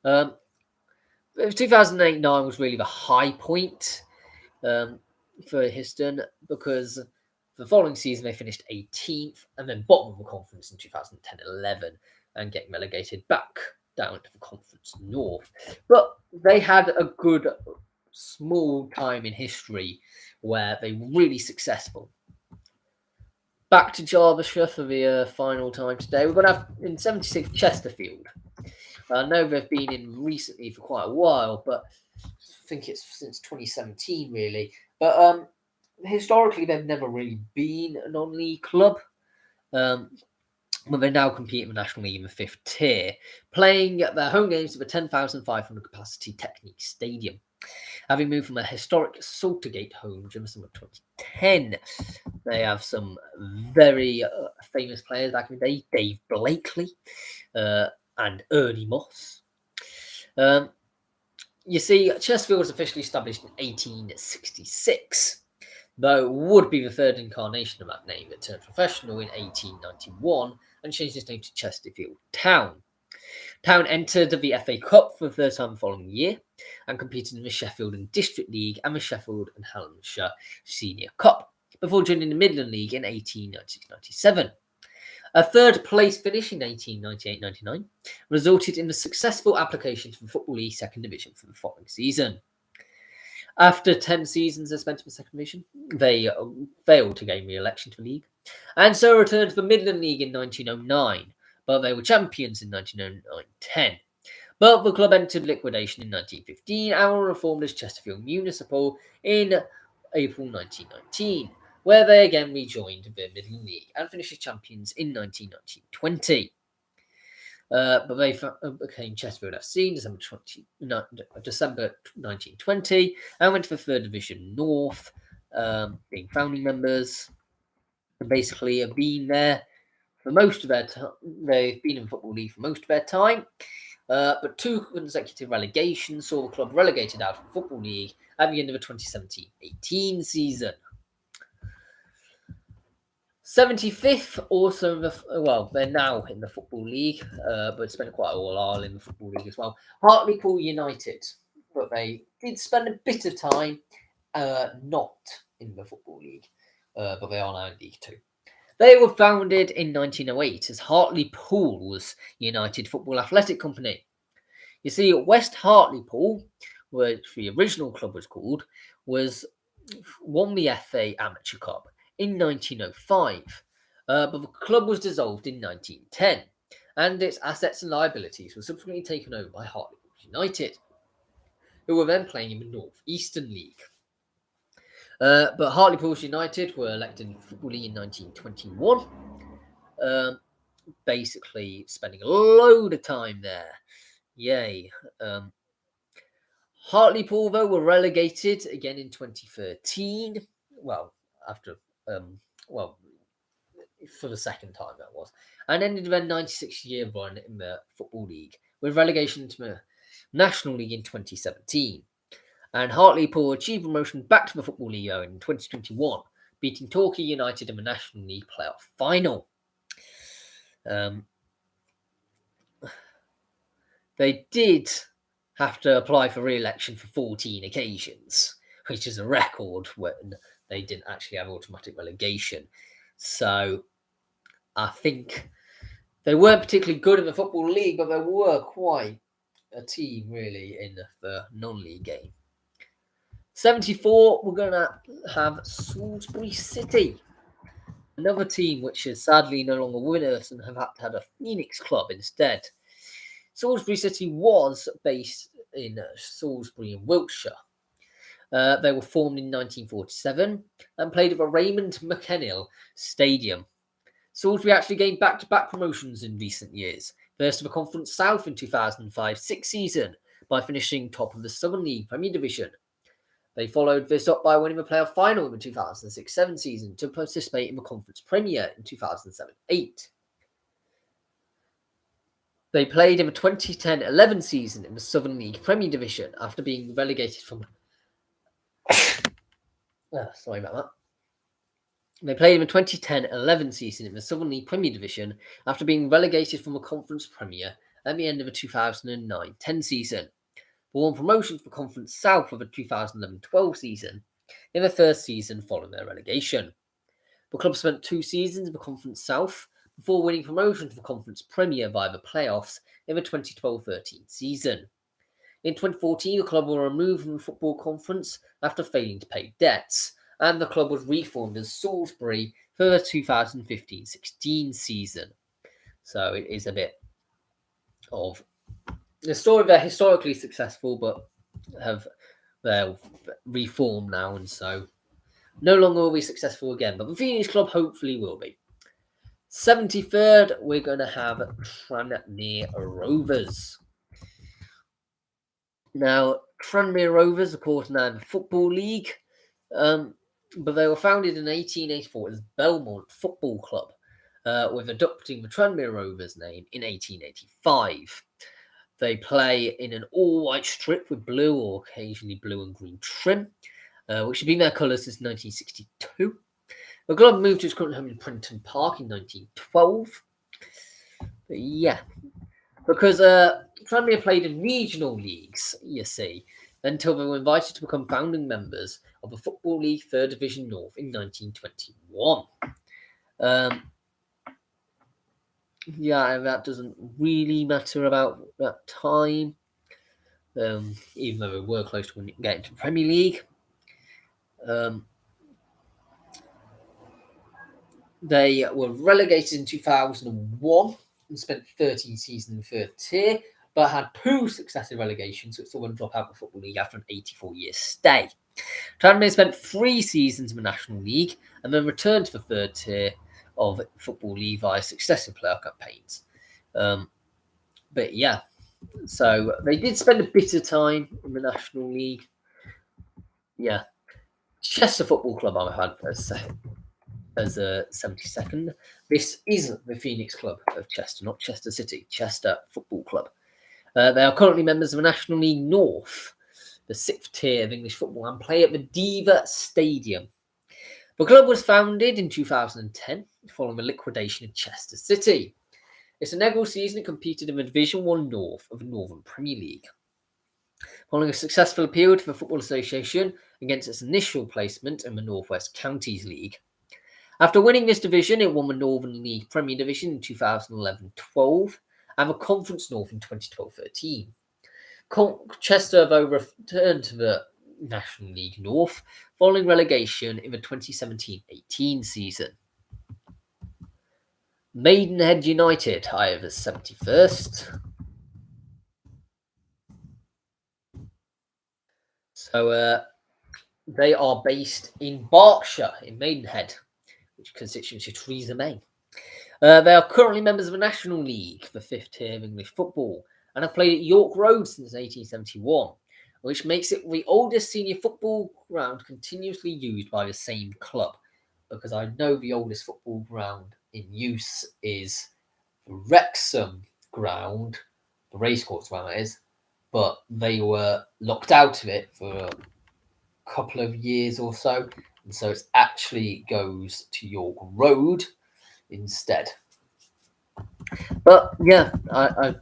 2008-9 was really the high point for Histon, because the following season they finished 18th and then bottom of the conference in 2010-11 and getting relegated back down to the Conference North. But they had a good small time in history where they were really successful. Back to Derbyshire for the final time today. We're going to have in 76 Chesterfield. I know they've been in recently for quite a while, but I think it's since 2017 really. But historically they've never really been a non-league club. But they now compete in the National League in the 5th tier, playing their home games at the 10,500 capacity Technique Stadium. Having moved from a historic Saltergate home during the summer of 2010, they have some very famous players back in the day, Dave Blakely and Ernie Moss. You see, Chesterfield was officially established in 1866. though it would be the third incarnation of that name. It turned professional in 1891 and changed its name to Chesterfield Town. Town entered the FA Cup for the third time the following year and competed in the Sheffield and District League and the Sheffield and Hallamshire Senior Cup before joining the Midland League in 1896-97. A third place finish in 1898-99 resulted in the successful application to the Football League Second Division for the following season. After 10 seasons they spent in the Second Division, they failed to gain re-election to the league, and so returned to the Midland League in 1909, but they were champions in 1909-10. But the club entered liquidation in 1915 and were reformed as Chesterfield Municipal in April 1919, where they again rejoined the Midland League and finished as champions in 1919-20. But they became Chesterfield FC in December 1920 and went to the Third Division North, being founding members, and basically have been there for most of their time. They've been in Football League for most of their time, but 2 consecutive relegations saw the club relegated out of the Football League at the end of the 2017-18 season. 75th, also, they're now in the Football League, but spent quite a while in the Football League as well. Hartlepool United, but they did spend a bit of time not in the Football League, but they are now in League 2. They were founded in 1908 as Hartlepool's United Football Athletic Company. You see, West Hartlepool, which the original club was called, won the FA Amateur Cup in 1905, but the club was dissolved in 1910, and its assets and liabilities were subsequently taken over by Hartlepool United, who were then playing in the North Eastern League. But Hartlepool United were elected in Football League in 1921, basically spending a load of time there. Yay. Hartlepool, though, were relegated again in 2013. Well, after, for the second time that was, and ended their 96-year run in the Football League, with relegation to the National League in 2017. And Hartlepool achieved promotion back to the Football League in 2021, beating Torquay United in the National League playoff final. They did have to apply for re-election for 14 occasions, which is a record when they didn't actually have automatic relegation. So I think they weren't particularly good in the Football League, but they were quite a team, really, in the non-league game. 74, we're going to have Salisbury City, another team which is sadly no longer with us and have had a Phoenix club instead. Salisbury City was based in Salisbury in Wiltshire. They were formed in 1947 and played at the Raymond McKennill Stadium. Salisbury actually gained back-to-back promotions in recent years. First to the Conference South in 2005-06 season by finishing top of the Southern League Premier Division. They followed this up by winning the playoff final in the 2006-07 season to participate in the Conference Premier in 2007-08. They played in the 2010-11 season in the Southern League Premier Division after being relegated from... sorry about that. They played in the 2010-11 season in the Southern League Premier Division after being relegated from the Conference Premier at the end of the 2009-10 season. They won promotion to the Conference South for the 2011-12 season in the first season following their relegation. The club spent 2 seasons in the Conference South before winning promotion to the Conference Premier via the playoffs in the 2012-13 season. In 2014, the club were removed from the Football Conference after failing to pay debts, and the club was reformed as Salisbury for the 2015-16 season. So it is a bit of the story. They're historically successful, but they're reformed now, and so no longer will be successful again. But the Phoenix Club hopefully will be. 73rd, we're going to have Tranmere Rovers. Now, Tranmere Rovers, of course, now in the Football League, but they were founded in 1884 as Belmont Football Club, with adopting the Tranmere Rovers name in 1885. They play in an all-white strip with blue or occasionally blue and green trim, which had been their colours since 1962. The club moved to its current home in Prenton Park in 1912. But yeah, because Tranmere played in regional leagues, you see, until they were invited to become founding members of the Football League 3rd Division North in 1921. Yeah, that doesn't really matter about that time, even though we were close to getting to the Premier League. They were relegated in 2001 and spent 13 seasons in the 3rd tier, but had 2 successive relegations, so it's still going to drop out of the Football League after an 84-year stay. Tranmere spent 3 seasons in the National League and then returned to the 3rd tier of Football League via successive playoff campaigns. But yeah, so they did spend a bit of time in the National League. Yeah. Chester Football Club I've had as a 72nd. This is the Phoenix Club of Chester, not Chester City, Chester Football Club. They are currently members of the National League North, the 6th tier of English football, and play at the Diva Stadium. The club was founded in 2010 following the liquidation of Chester City. Its inaugural season it competed in the Division 1 North of the Northern Premier League. Following a successful appeal to the Football Association against its initial placement in the North West Counties League. After winning this division, it won the Northern League Premier Division in 2011-12 and the Conference North in 2012-13. Chester, though, returned to the National League North following relegation in the 2017-18 season. Maidenhead United, I have as 71st. So they are based in Berkshire, in Maidenhead, which constitutes Theresa May. They are currently members of the National League, the 5th tier of English football, and have played at York Road since 1871, which makes it the oldest senior football ground continuously used by the same club. Because I know the oldest football ground in use is the Wrexham ground, the racecourse ground that is, but they were locked out of it for a couple of years or so, and so it actually goes to York Road instead. But yeah, I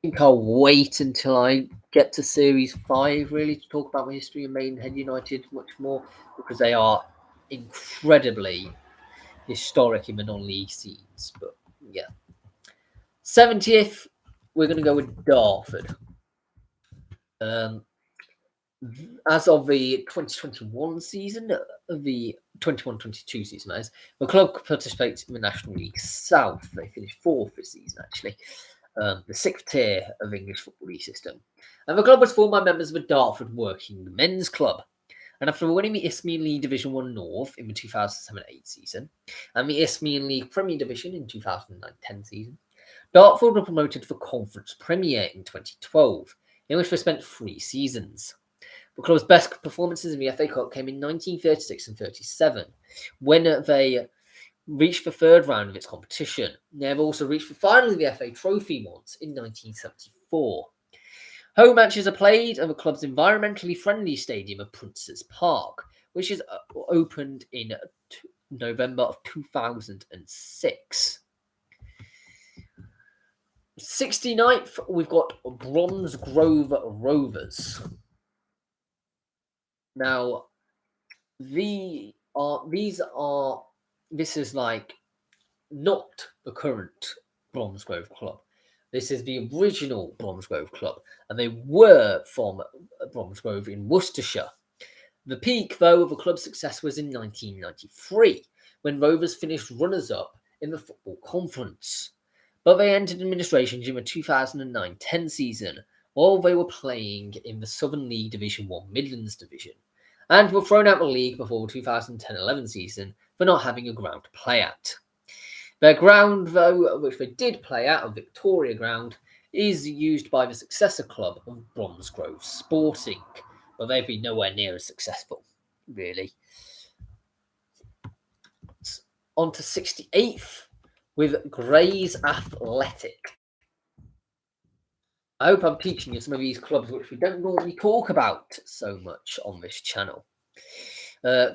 think I'll wait until I get to Series 5 really to talk about the history of Maidenhead United much more, because they are incredibly historic in the non-league scenes. But yeah, 70th, we're going to go with Dartford. As of the 2021 season, the 21-22 season, that is, the club participates in the National League South. They finished 4th this season, actually, the 6th tier of English Football League system. And the club was formed by members of the Dartford Working Men's Club. And after winning the Isthmian League Division 1 North in the 2007-8 season, and the Isthmian League Premier Division in 2009-10 season, Dartford were promoted to the Conference Premier in 2012, in which they spent 3 seasons. The club's best performances in the FA Cup came in 1936 and 37, when they reached the 3rd round of its competition. They have also reached the final of the FA Trophy once in 1974. Home matches are played at the club's environmentally friendly stadium at Princes Park, which is opened in November of 2006. 69th, we've got Bromsgrove Rovers. Now, this is like not the current Bromsgrove club. This is the original Bromsgrove club, and they were from Bromsgrove in Worcestershire. The peak, though, of the club's success was in 1993, when Rovers finished runners-up in the Football Conference. But they entered administration during the 2009-10 season, while they were playing in the Southern League Division 1 Midlands Division, and were thrown out of the league before the 2010-11 season for not having a ground to play at. Their ground, though, which they did play at, on Victoria Ground, is used by the successor club of Bromsgrove Sporting, but they've been nowhere near as successful, really. On to 68th, with Grays Athletic. I hope I'm teaching you some of these clubs which we don't normally talk about so much on this channel.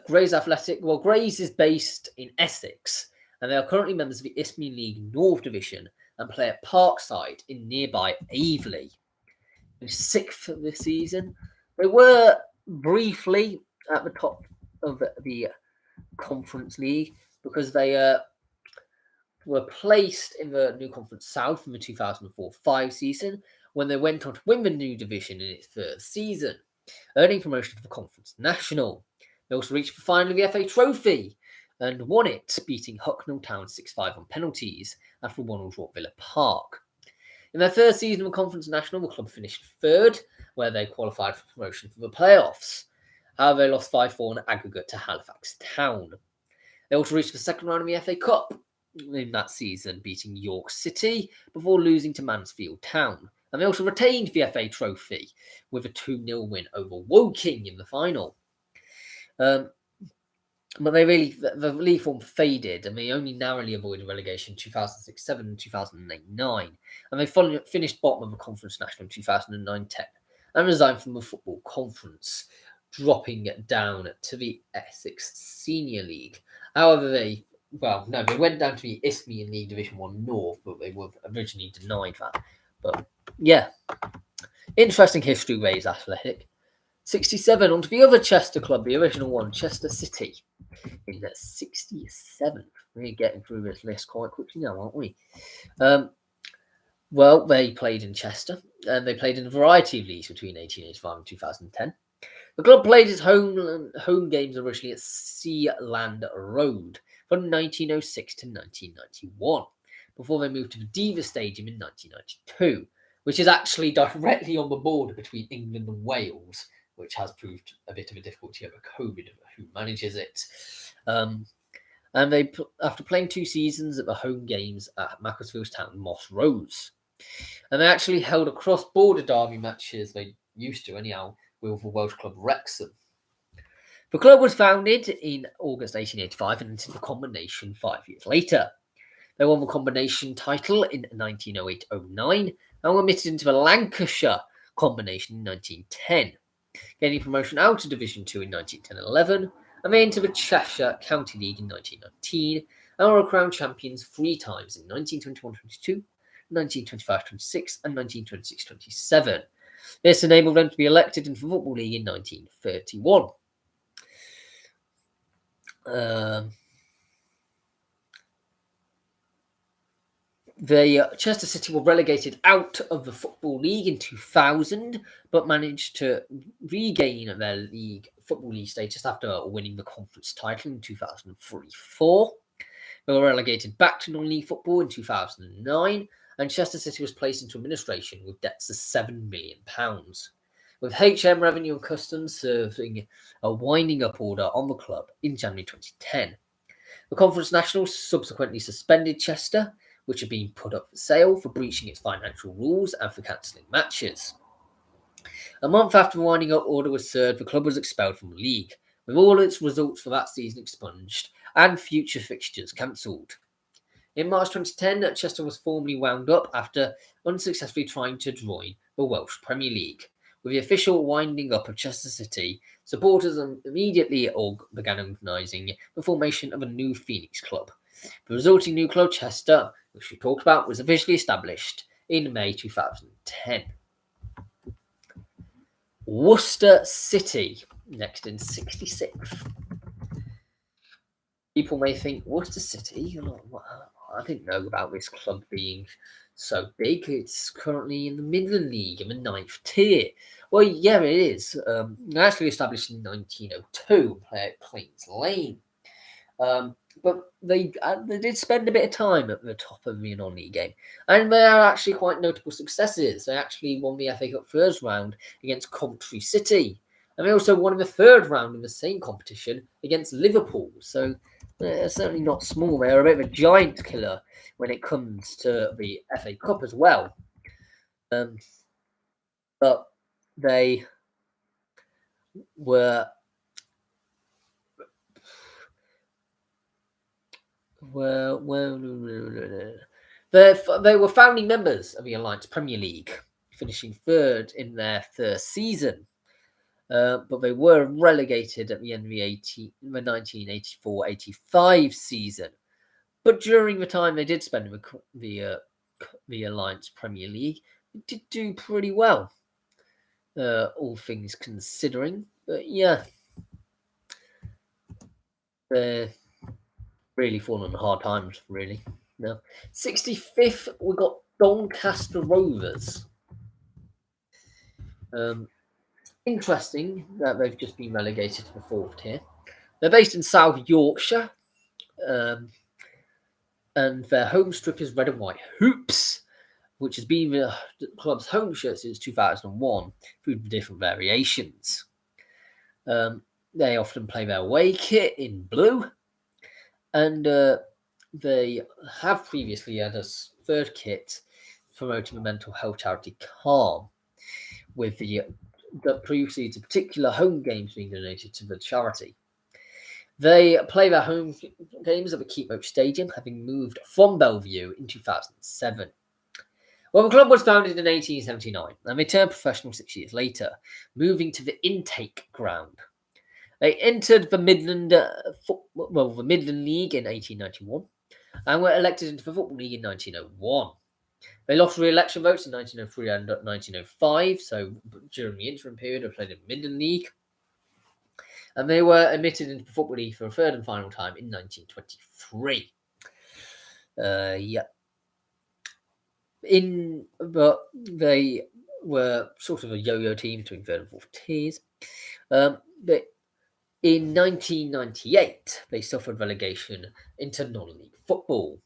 Grays Athletic. Well, Grays is based in Essex, and they are currently members of the Isthmian League North Division and play at Parkside in nearby Aveley. Sixth this season. They were briefly at the top of the Conference League because they were placed in the New Conference South in the 2004-05 season when they went on to win the new division in its third season, earning promotion to the Conference National. They also reached the final of the FA Trophy and won it, beating Hucknall Town 6-5 on penalties after a 1-1 draw at Villa Park. In their first season of Conference National, the club finished third, where they qualified for promotion for the playoffs. However, they lost 5-4 in aggregate to Halifax Town. They also reached the second round of the FA Cup in that season, beating York City before losing to Mansfield Town. And they also retained the FA Trophy with a 2-0 win over Woking in the final. But the league form faded, and they only narrowly avoided relegation in 2006-07 and 2008-09. And they finished bottom of the Conference National in 2009-10 and resigned from the Football Conference, dropping down to the Essex Senior League. However, they went down to the Isthmian League Division 1 North, but they were originally denied that. But yeah, interesting history, Grays Athletic. 67, on to the other Chester club, the original one, Chester City, in 67. We're getting through this list quite quickly now, aren't we? Well, they played in Chester, and they played in a variety of leagues between 1885 and 2010. The club played its home games originally at Sealand Road from 1906 to 1991, before they moved to the Diva Stadium in 1992, which is actually directly on the border between England and Wales, which has proved a bit of a difficulty over COVID, who manages it. And they, after playing 2 seasons at the home games at Macclesfield Town and Moss Rose, and they actually held a cross-border derby matches, they used to anyhow, with the Welsh club Wrexham. The club was founded in August 1885 and entered the combination 5 years later. They won the combination title in 1908-09 and were admitted into the Lancashire combination in 1910, gaining promotion out of Division 2 in 1910-11, and they entered the Cheshire County League in 1919 and were crowned champions 3 times in 1921-22, 1925-26 and 1926-27. This enabled them to be elected into the Football League in 1931. Chester City were relegated out of the Football League in 2000, but managed to regain their Football League status after winning the conference title in 2003-04. They were relegated back to non-league football in 2009, and Chester City was placed into administration with debts of £7 million, with HM Revenue and Customs serving a winding up order on the club in January 2010. The Conference National subsequently suspended Chester, which had been put up for sale for breaching its financial rules and for cancelling matches. A month after the winding up order was served, the club was expelled from the league, with all its results for that season expunged and future fixtures cancelled. In March 2010, Chester was formally wound up after unsuccessfully trying to join the Welsh Premier League. With the official winding up of Chester City, supporters immediately began organising the formation of a new Phoenix club. The resulting new club, Chester, which we talked about, was officially established in May 2010. Worcester City, next in 66th. People may think, Worcester City? I didn't know about this club being so big. It's currently in the Midland League in the 9th tier. Well, yeah, it is. Actually established in 1902, play at Queen's Lane. But they did spend a bit of time at the top of the non-league game. And they are actually quite notable successes. They actually won the FA Cup first round against Coventry City. And they also won in the third round in the same competition against Liverpool. So they're certainly not small. They're a bit of a giant killer when it comes to the FA Cup as well. But they were they were founding members of the Alliance Premier League, finishing third in their first season. but they were relegated at the end of the 1984-85 season. But during the time they did spend in the Alliance Premier League, it did do pretty well, all things considering. But yeah, they're really falling on hard times, really. No. 65th, we got Doncaster Rovers. Interesting that they've just been relegated to the 4th tier. They're based in South Yorkshire, and their home strip is red and white hoops, which has been the club's home shirt since 2001, through different variations. They often play their away kit in blue, and they have previously had a third kit promoting the mental health charity Calm, with that precedes a particular home games being donated to the charity. They play their home games at the Keepmoat Stadium, having moved from Bellevue in 2007. Well, the club was founded in 1879, and they turned professional 6 years later, moving to the Intake Ground. They entered the Midland League in 1891, and were elected into the Football League in 1901. They lost re-election votes in 1903 and 1905, so during the interim period, they played in the Midland League. And they were admitted into the Football League for a third and final time in 1923. But they were sort of a yo-yo team between third and fourth tiers. But in 1998, they suffered relegation into non-league football.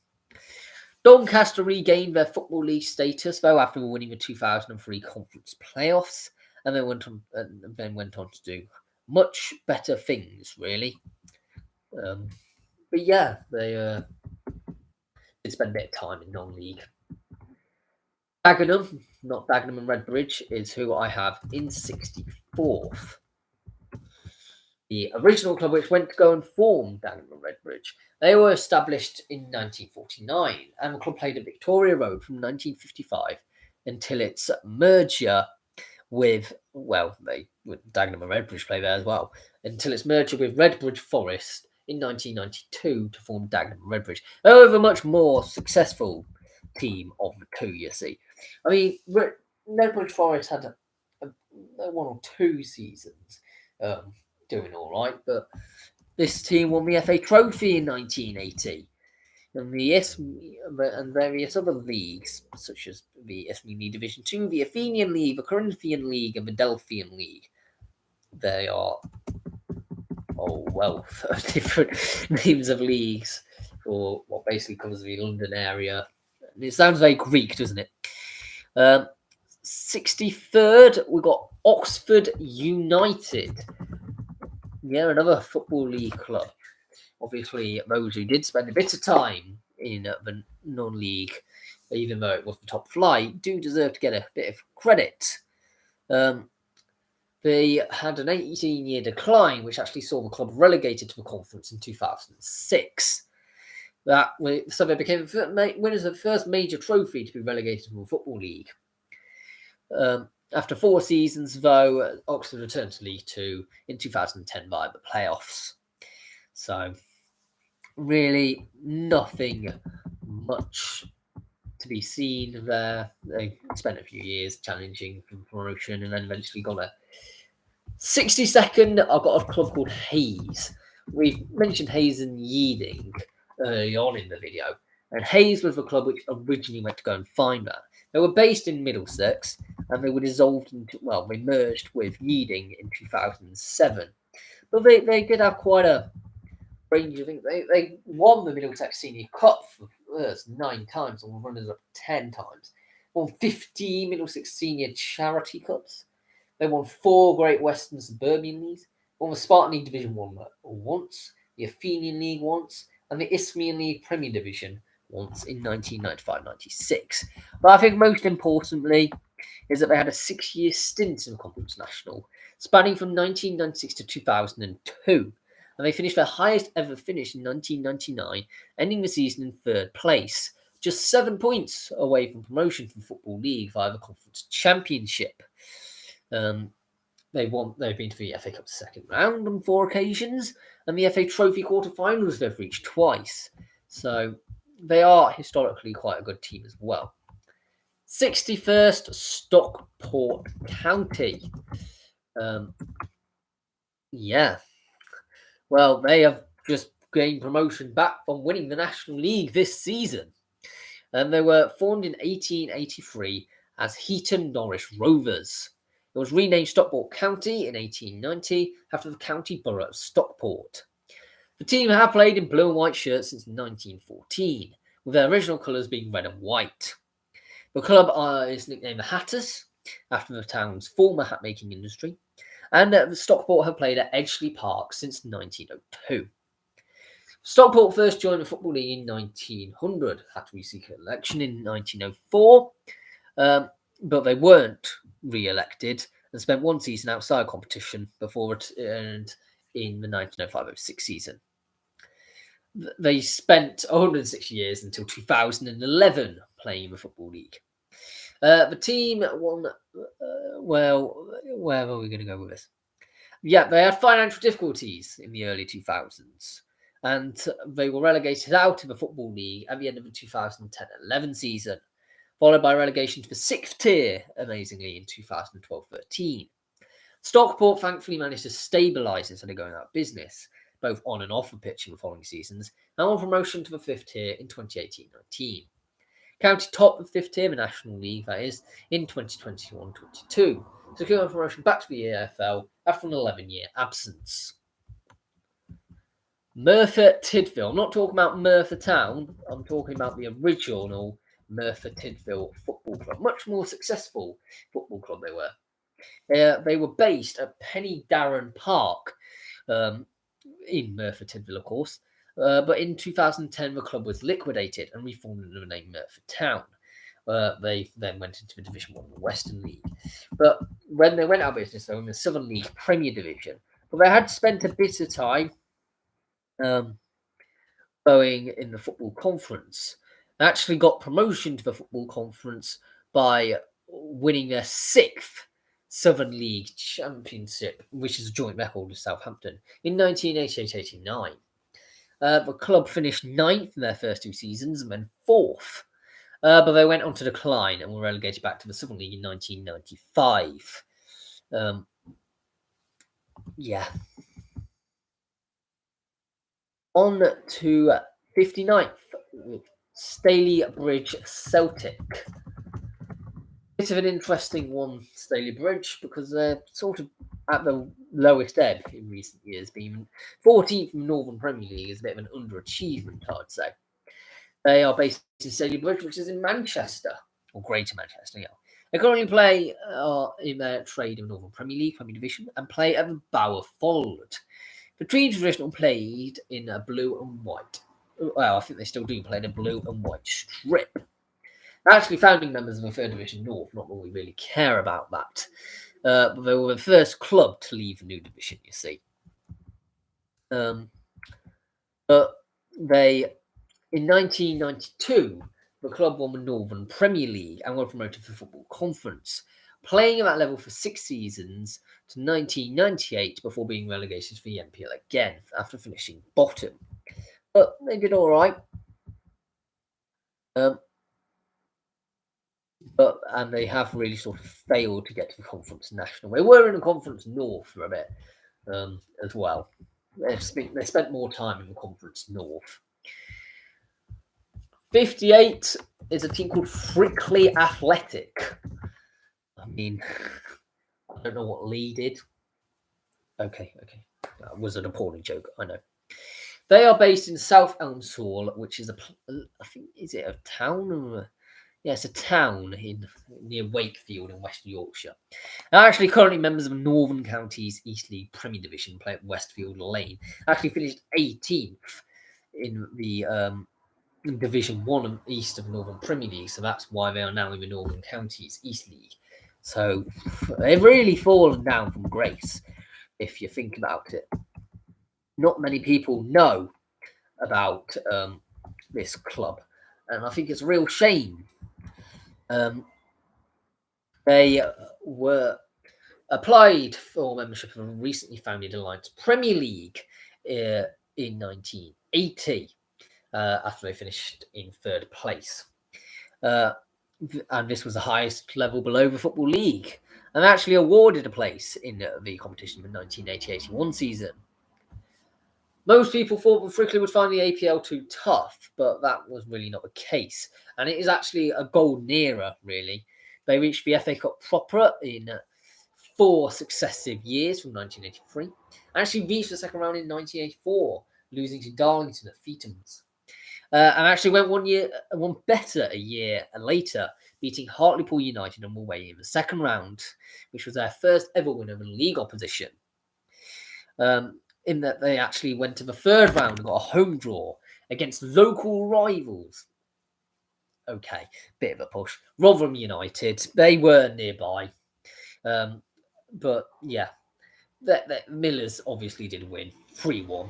Doncaster regained their Football League status, though, after winning the 2003 conference playoffs, and then went on to do much better things, really. But yeah, they did spend a bit of time in non-league. Dagenham, not Dagenham and Redbridge, is who I have in 64th. The original club which went to go and form Dagenham and Redbridge. They were established in 1949, and the club played at Victoria Road from 1955 until its merger with, Dagenham and Redbridge play there as well, until its merger with Redbridge Forest in 1992 to form Dagenham and Redbridge. However, much more successful team of the two, you see. I mean, Redbridge Forest had a 1 or 2 seasons doing all right, but this team won the FA Trophy in 1980, and various other leagues, such as the Isthmian Division 2, the Athenian League, the Corinthian League, and the Delphian League. They are different names of leagues for what basically covers the London area. It sounds very Greek, doesn't it? 63rd, we got Oxford United. Yeah, another Football League club. Obviously, those who did spend a bit of time in the non-league, even though it was the top flight, do deserve to get a bit of credit. They had an 18-year decline, which actually saw the club relegated to the conference in 2006. So they became winners of the first major trophy to be relegated from the Football League. After 4 seasons, though, Oxford returned to League 2 in 2010 via the playoffs. So, really, nothing much to be seen there. They spent a few years challenging for promotion and then eventually got a 62nd. I've got a club called Hayes. We've mentioned Hayes and Yeading early on in the video, and Hayes was the club which originally went to go and find that. They were based in Middlesex, and they were dissolved they merged with Yeading in 2007. But they did have quite a range of things. They won the Middlesex Senior Cup for 9 times, and were runners up 10 times. Won 15 Middlesex Senior Charity Cups. They won 4 Great Western Suburban Leagues. Won the Spartan League Division 1 once, the Athenian League once, and the Isthmian League Premier Division once in 1995-96. But I think most importantly is that they had a 6-year stint in the Conference National, spanning from 1996 to 2002. And they finished their highest ever finish in 1999, ending the season in 3rd place, just 7 points away from promotion from the Football League via the Conference Championship. They They've been to the FA Cup second round on 4 occasions, and the FA Trophy quarterfinals they've reached twice. So they are historically quite a good team as well. 61st, Stockport County. Yeah. Well, they have just gained promotion back from winning the National League this season. And they were formed in 1883 as Heaton Norris Rovers. It was renamed Stockport County in 1890 after the county borough of Stockport. The team have played in blue and white shirts since 1914, with their original colours being red and white. The club is nicknamed the Hatters, after the town's former hat-making industry, and the Stockport have played at Edgeley Park since 1902. Stockport first joined the Football League in 1900, had to re-seek election in 1904, but they weren't re-elected and spent one season outside competition before returned in the 1905-06 season. They spent 106 years until 2011 playing the Football League. The team won. Where are we going to go with this? Yeah, they had financial difficulties in the early 2000s, and they were relegated out of the Football League at the end of the 2010-11 season, followed by relegation to the 6th tier, amazingly, in 2012-13. Stockport thankfully managed to stabilise instead of going out of business, both on and off the pitch in the following seasons, and won promotion to the 5th tier in 2018-19. County top of the 5th tier, the National League, that is, in 2021-22, securing promotion back to the EFL after an 11-year absence. Merthyr Tydfil. I'm not talking about Merthyr Town, I'm talking about the original Merthyr Tydfil Football Club. Much more successful football club they were. They were based at Penny Darren Park in Merthyr Tydfil, of course. But in 2010, the club was liquidated and reformed under the name Merthyr Town. They then went into the Division 1 of the Western League. But when they went out of business, they were in the Southern League Premier Division. But they had spent a bit of time going in the Football Conference. They actually got promotion to the Football Conference by winning their 6th Southern League Championship, which is a joint record with Southampton, in 1988-89. The club finished 9th in their first 2 seasons and then 4th. But they went on to decline and were relegated back to the Southern League in 1995. On to 59th, Staley Bridge Celtic. Bit of an interesting one, Staley Bridge, because they're sort of at the lowest ebb in recent years, being 14th in the Northern Premier League is a bit of an underachievement, I'd say. They are based in Staley Bridge, which is in Manchester, or Greater Manchester, yeah. They currently play in their trade of Northern Premier League, Premier Division, and play at the Bower Fold. The team's original played in a blue and white. Well, I think they still do play in a blue and white strip. They're actually founding members of the 3rd Division North, not that we really care about that. But they were the first club to leave the new division, you see. But they, in 1992, the club won the Northern Premier League and were promoted to the Football Conference, playing at that level for 6 seasons to 1998 before being relegated to the NPL again after finishing bottom. But they did all right. And they have really sort of failed to get to the Conference National. They were in the Conference North for a bit as well. They spent more time in the Conference North. 58 is a team called Frickley Athletic. I mean, I don't know what Lee did. Okay. That was an appalling joke, I know. They are based in South Elmshall, which is is it a town? Yeah, it's a town near Wakefield in West Yorkshire. They're actually currently members of Northern Counties East League Premier Division, play at Westfield Lane. Actually finished 18th in the Division 1 East of Northern Premier League, so that's why they are now in the Northern Counties East League. So they've really fallen down from grace, if you think about it. Not many people know about this club, and I think it's a real shame. They were applied for membership of a recently founded Alliance Premier League in 1980 after they finished in third place. And this was the highest level below the Football League, and actually awarded a place in the competition in the 1980-81 season. Most people thought that Frickley would find the APL too tough, but that was really not the case. And it is actually a golden era, really. They reached the FA Cup proper in 4 successive years from 1983, and actually reached the second round in 1984, losing to Darlington at Feetham's. And actually went one better a year later, beating Hartlepool United on the way in the second round, which was their first ever win over league opposition. In that they actually went to the third round and got a home draw against local rivals. Okay, bit of a push. Rotherham United, they were nearby. But yeah, the Millers obviously did win 3-1.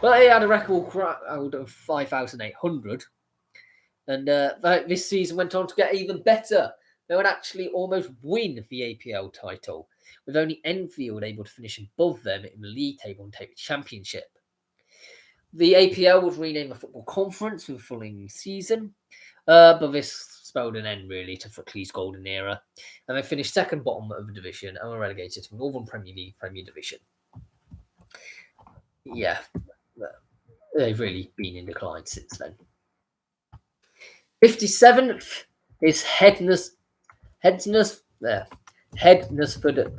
But they had a record crowd of 5,800. And this season went on to get even better. They would actually almost win the APL title, with only Enfield able to finish above them in the league table and take the championship. The APL was renamed the Football Conference for the following season, but this spelled an end really to Frickley's golden era, and they finished second bottom of the division and were relegated to the Northern Premier League Premier Division. Yeah, they've really been in decline since then. 57th is Hednesford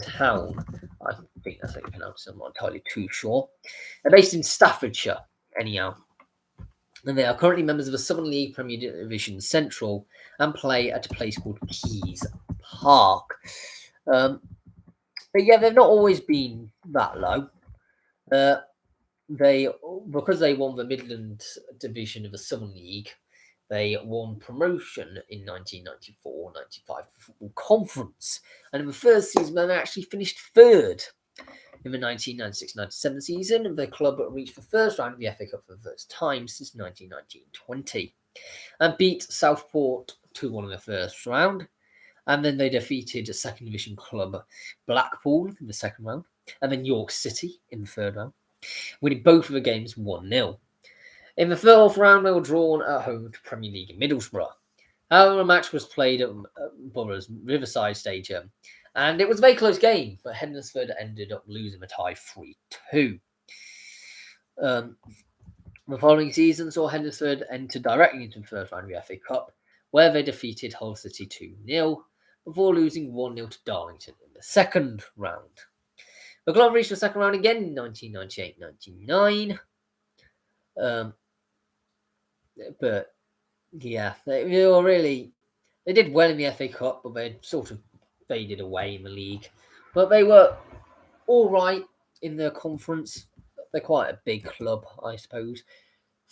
Town. I think that's how you pronounce it. I'm not entirely too sure. They're based in Staffordshire, anyhow. And they are currently members of the Southern League Premier Division Central and play at a place called Keys Park. But yeah, they've not always been that low. Because they won the Midland Division of the Southern League, they won promotion in 1994-95 Football Conference, and in the first season they actually finished third. In the 1996-97 season, the club reached the first round of the FA Cup for the first time since 1919-20, and beat Southport 2-1 in the first round, and then they defeated second division club Blackpool in the second round, and then York City in the third round, winning both of the games 1-0. In the fourth round, they were drawn at home to Premier League in Middlesbrough. However, a match was played at Borough's Riverside Stadium, and it was a very close game, but Hednesford ended up losing the tie 3-2. The following season saw Hednesford enter directly into the first round of the FA Cup, where they defeated Hull City 2-0, before losing 1-0 to Darlington in the second round. The club reached the second round again in 1998-99. But yeah, they did well in the FA Cup, but they sort of faded away in the league. But they were all right in the conference. They're quite a big club, I suppose.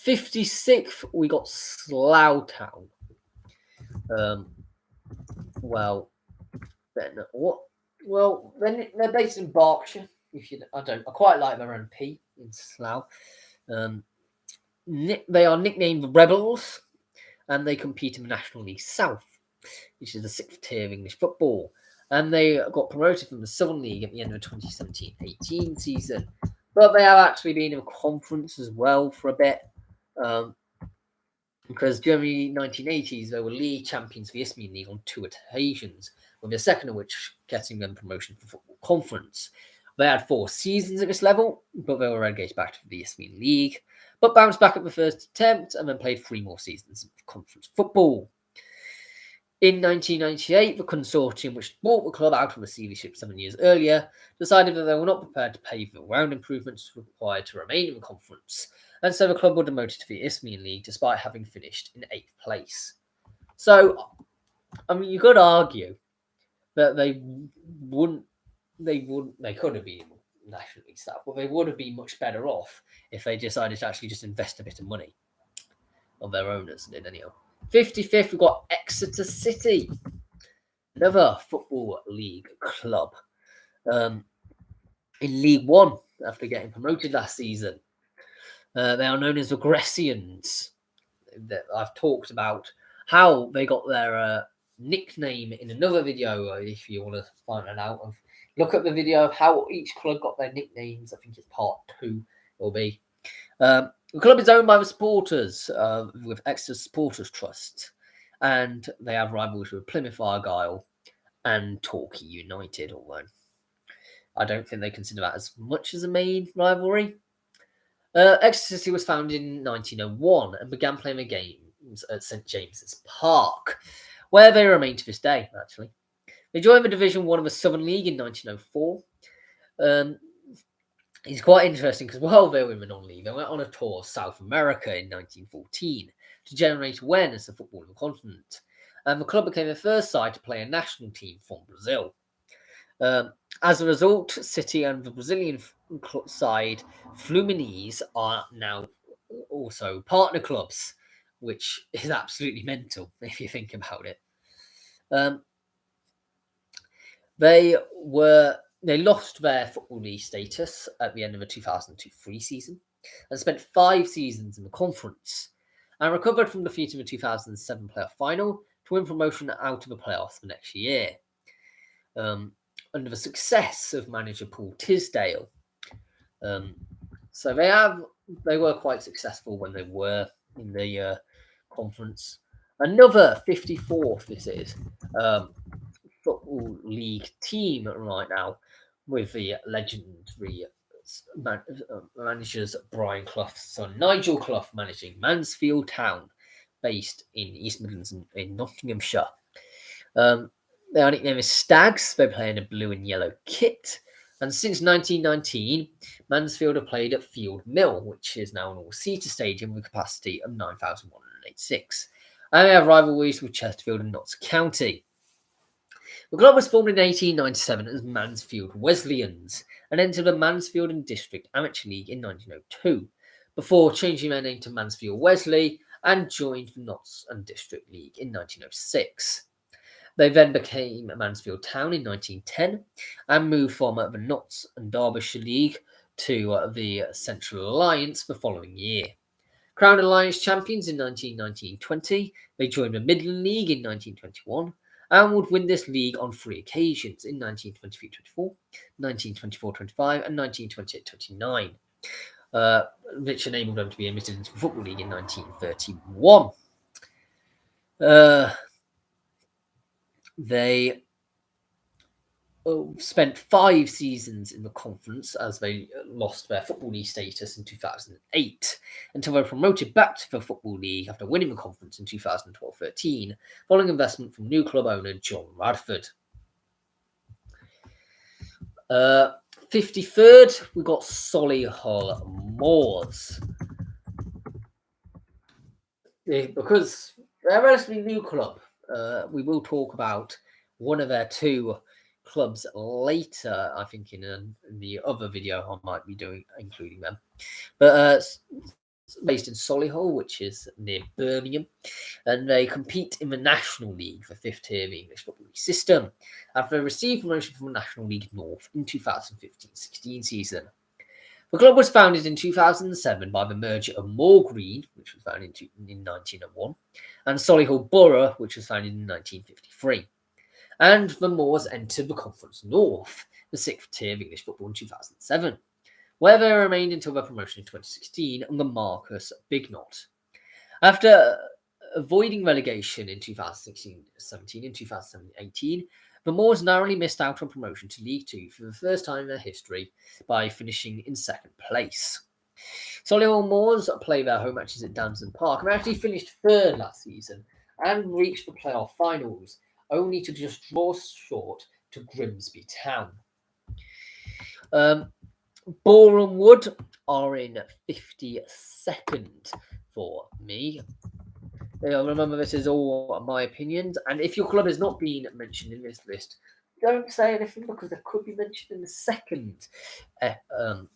56th, we got Slough Town. Then they're based in Berkshire. I quite like their MP in Slough. They are nicknamed the Rebels, and they compete in the National League South, which is the 6th tier of English football. And they got promoted from the Southern League at the end of the 2017-18 season. But they have actually been in a conference as well for a bit. Because during the 1980s, they were league champions for the Isthmian League on 2 occasions, with the second of which getting them promotion for Football Conference. They had 4 seasons at this level, but they were relegated back to the Isthmian League, but bounced back at the first attempt and then played 3 more seasons of conference football. In 1998, the consortium which bought the club out of receivership 7 years earlier decided that they were not prepared to pay for the ground improvements required to remain in the conference, and so the club were demoted to the Isthmian League despite having finished in 8th place. So, I mean, you could argue that they could have been National League South, but they would have been much better off if they decided to actually just invest a bit of money of their owners did anyhow. 55th, we've got Exeter City, another Football League club. In League One, after getting promoted last season. They are known as the Grecians. I've talked about how they got their nickname in another video, if you want to find it out, of Look at the video of how each club got their nicknames. I think it's part 2 will be. The club is owned by the supporters with Exeter Supporters Trust, and they have rivals with Plymouth Argyle and Torquay United, although I don't think they consider that as much as a main rivalry. Exeter City was founded in 1901 and began playing their games at St James's Park, where they remain to this day, actually. They joined the Division 1 of the Southern League in 1904. It's quite interesting because while they were in the non-league, they went on a tour of South America in 1914 to generate awareness of football on the continent. And the club became the first side to play a national team from Brazil. As a result, City and the Brazilian side Fluminense are now also partner clubs, which is absolutely mental if you think about it. They lost their Football League status at the end of the 2002-03 season and spent 5 seasons in the conference and recovered from defeat in the 2007 playoff final to win promotion out of the playoffs the next year. Under the success of manager Paul Tisdale. So they were quite successful when they were in the conference. Another 54th this is Football League team right now with the legendary managers Brian Clough's son Nigel Clough managing Mansfield Town, based in East Midlands in Nottinghamshire. Their nickname is Stags. They play in a blue and yellow kit. And since 1919, Mansfield have played at Field Mill, which is now an all-seater stadium with a capacity of 9,186. And they have rivalries with Chesterfield and Notts County. The club was formed in 1897 as Mansfield Wesleyans and entered the Mansfield and District Amateur League in 1902, before changing their name to Mansfield Wesley and joined the Notts and District League in 1906. They then became Mansfield Town in 1910 and moved from the Notts and Derbyshire League to the Central Alliance the following year. Crown Alliance champions in 1919-20, they joined the Midland League in 1921 and would win this league on 3 occasions in 1923-24, 1924-25 and 1928-29, which enabled them to be admitted into the Football League in 1931. They spent 5 seasons in the conference as they lost their Football League status in 2008 until they were promoted back to the Football League after winning the conference in 2012-13 following investment from new club owner John Radford. 53rd, we got Solihull Moors. Because they're a relatively new club, we will talk about one of their 2 clubs later. I think in the other video I might be including them. But based in Solihull, which is near Birmingham, and they compete in the National League, the 5th tier of the English Football League system, after they received promotion from the National League North in 2015-16 season. The club was founded in 2007 by the merger of Moor Green, which was founded in 1901, and Solihull Borough, which was founded in 1953. And the Moors entered the Conference North, the 6th tier of English football, in 2007, where they remained until their promotion in 2016 under Marcus Bignot. After avoiding relegation in 2016-17 and 2017-18, the Moors narrowly missed out on promotion to League Two for the first time in their history by finishing in 2nd place. Solihull Moors play their home matches at Damson Park and actually finished 3rd last season and reached the playoff finals, only to just draw short to Grimsby Town. Boreham Wood are in 52nd for me. Remember, this is all my opinions, and if your club has not been mentioned in this list, don't say anything because they could be mentioned in the second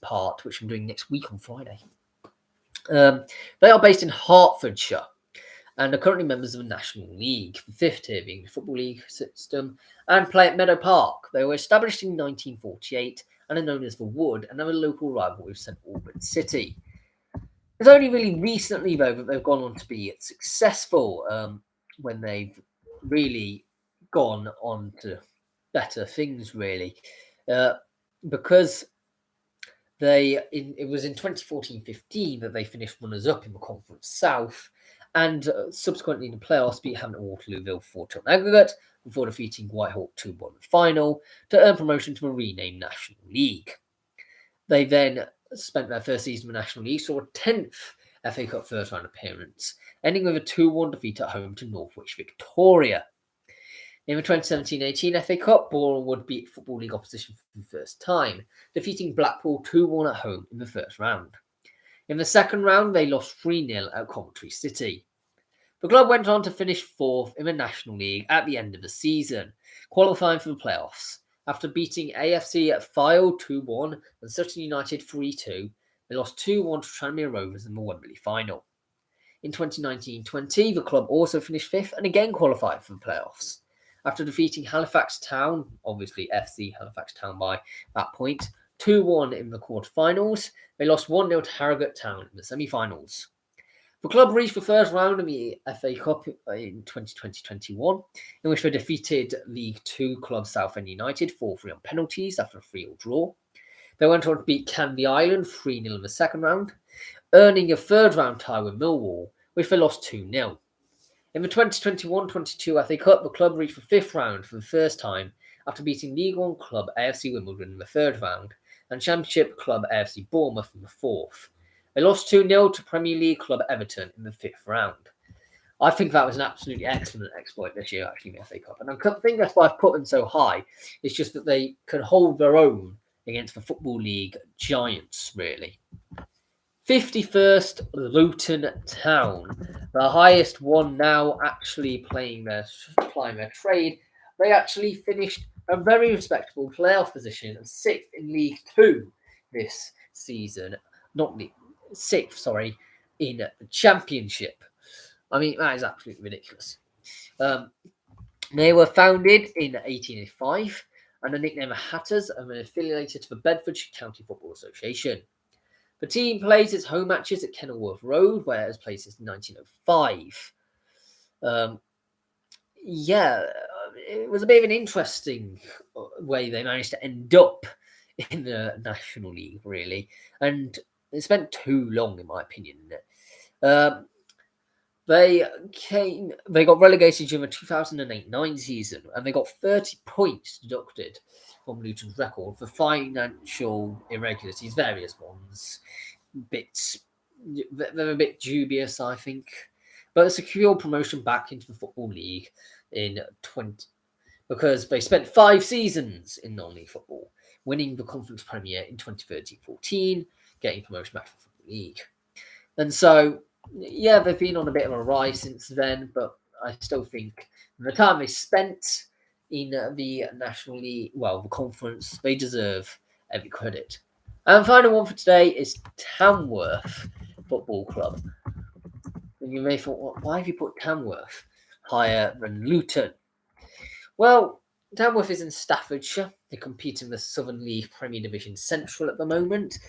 part, which I'm doing next week on Friday. They are based in Hertfordshire and are currently members of the National League, the 5th tier being the Football League system, and play at Meadow Park. They were established in 1948 and are known as the Wood and have a local rival with St Albans City. It's only really recently, though, that they've gone on to be successful when they've really gone on to better things, really. because it was in 2014-15 that they finished runners-up in the Conference South, and subsequently in the playoffs beat Hampton Waterlooville 4-2 on aggregate before defeating Whitehawk 2-1 in the final to earn promotion to the renamed National League. They then spent their first season in the National League, saw a 10th FA Cup first round appearance, ending with a 2-1 defeat at home to Northwich Victoria. In the 2017-18 FA Cup, Bournemouth beat Football League opposition for the first time, defeating Blackpool 2-1 at home in the first round. In the second round, they lost 3-0 at Coventry City. The club went on to finish fourth in the National League at the end of the season, qualifying for the playoffs. After beating AFC at Fylde 2-1 and Sutton United 3-2, they lost 2-1 to Tranmere Rovers in the Wembley final. In 2019-20, the club also finished fifth and again qualified for the playoffs. After defeating Halifax Town, obviously FC Halifax Town by that point, 2-1 in the quarterfinals, they lost 1-0 to Harrogate Town in the semi-finals. The club reached the first round of the FA Cup in 2020-21, in which they defeated League Two club Southend United 4-3 on penalties after a 3-3 draw. They went on to beat Canvey Island 3-0 in the second round, earning a third round tie with Millwall, which they lost 2-0. In the 2021-22 FA Cup, the club reached the fifth round for the first time after beating League One club AFC Wimbledon in the third round and Championship club AFC Bournemouth in the fourth. They lost 2-0 to Premier League club Everton in the fifth round. I think that was an absolutely excellent exploit this year, actually, in the FA Cup. And I think that's why I've put them so high. It's just that they could hold their own against the Football League giants, really. 51st, Luton Town, the highest one now actually plying their trade. They actually finished a very respectable playoff position, sixth in League Two this season. Sixth, in the Championship. I mean, that is absolutely ridiculous. They were founded in 1885 and the nickname of Hatters and were affiliated to the Bedfordshire County Football Association. The team plays its home matches at Kenilworth Road, where it has played since 1905. It was a bit of an interesting way they managed to end up in the National League, really. And it spent too long, in my opinion. They got relegated during the 2008-9 season, and they got 30 points deducted from Luton's record for financial irregularities, various ones. They're a bit dubious, I think. But a secure promotion back into the Football League because they spent 5 seasons in non-league football, winning the Conference Premier in 2013-14, getting promotion back to the Football League. And so, yeah, they've been on a bit of a rise since then, but I still think the time they spent in the National League, the conference, they deserve every credit. And the final one for today is Tamworth Football Club. And you may thought, why have you put Tamworth higher than Luton? Well, Tamworth is in Staffordshire. They compete in the Southern League Premier Division Central at the moment.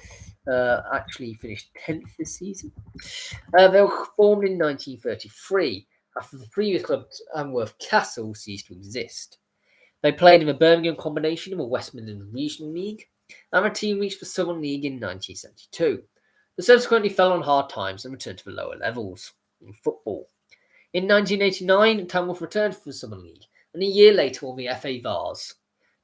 Actually finished 10th this season. They were formed in 1933 after the previous club, Tamworth Castle, ceased to exist. They played in the Birmingham Combination in the West Midlands Regional League, and the team reached the Southern League in 1972. They subsequently fell on hard times and returned to the lower levels in football. In 1989, Tamworth returned to the Southern League, and a year later won the FA Vase.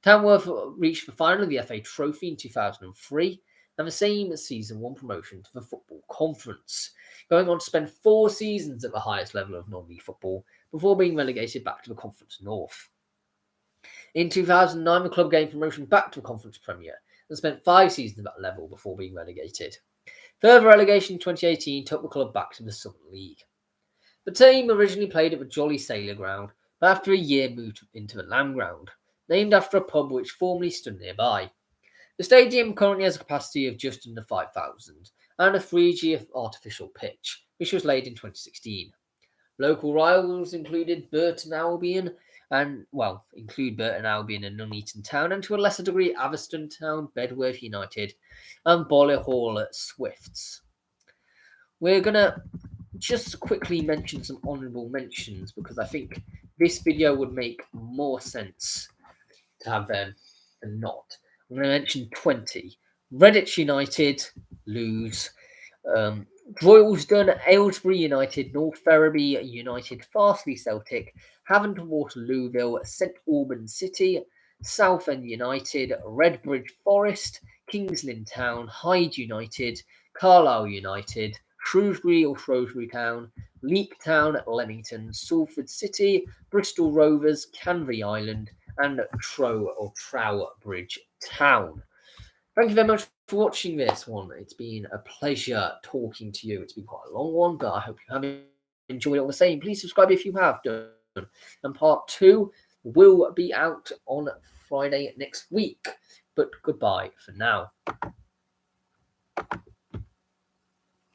Tamworth reached the final of the FA Trophy in 2003, and the same season won promotion to the Football Conference, going on to spend 4 seasons at the highest level of non-league football before being relegated back to the Conference North. In 2009, the club gained promotion back to the Conference Premier and spent 5 seasons at that level before being relegated. Further relegation in 2018 took the club back to the Southern League. The team originally played at the Jolly Sailor Ground, but after a year moved into the Lamb Ground, named after a pub which formerly stood nearby. The stadium currently has a capacity of just under 5,000 and a 3G artificial pitch, which was laid in 2016. Local rivals included Burton Albion and Nuneaton Town, and to a lesser degree Atherstone Town, Bedworth United, and Bolly Hall at Swifts. We're going to just quickly mention some honourable mentions because I think this video would make more sense to have them than not. I'm going to mention 20. Redditch United lose. Droylsden, Aylesbury United, North Ferriby United, Farsley Celtic, Havant Waterlooville, St Albans City, Southend United, Redbridge Forest, Kings Lynn Town, Hyde United, Carlisle United, Shrewsbury or Shrewsbury Town, Leek Town, Leamington, Salford City, Bristol Rovers, Canvey Island, and Trowbridge Town. Thank you very much for watching this one. It's been a pleasure talking to you. It's been quite a long one, but I hope you have enjoyed it all the same. Please subscribe if you have done. And part 2 will be out on Friday next week. But goodbye for now.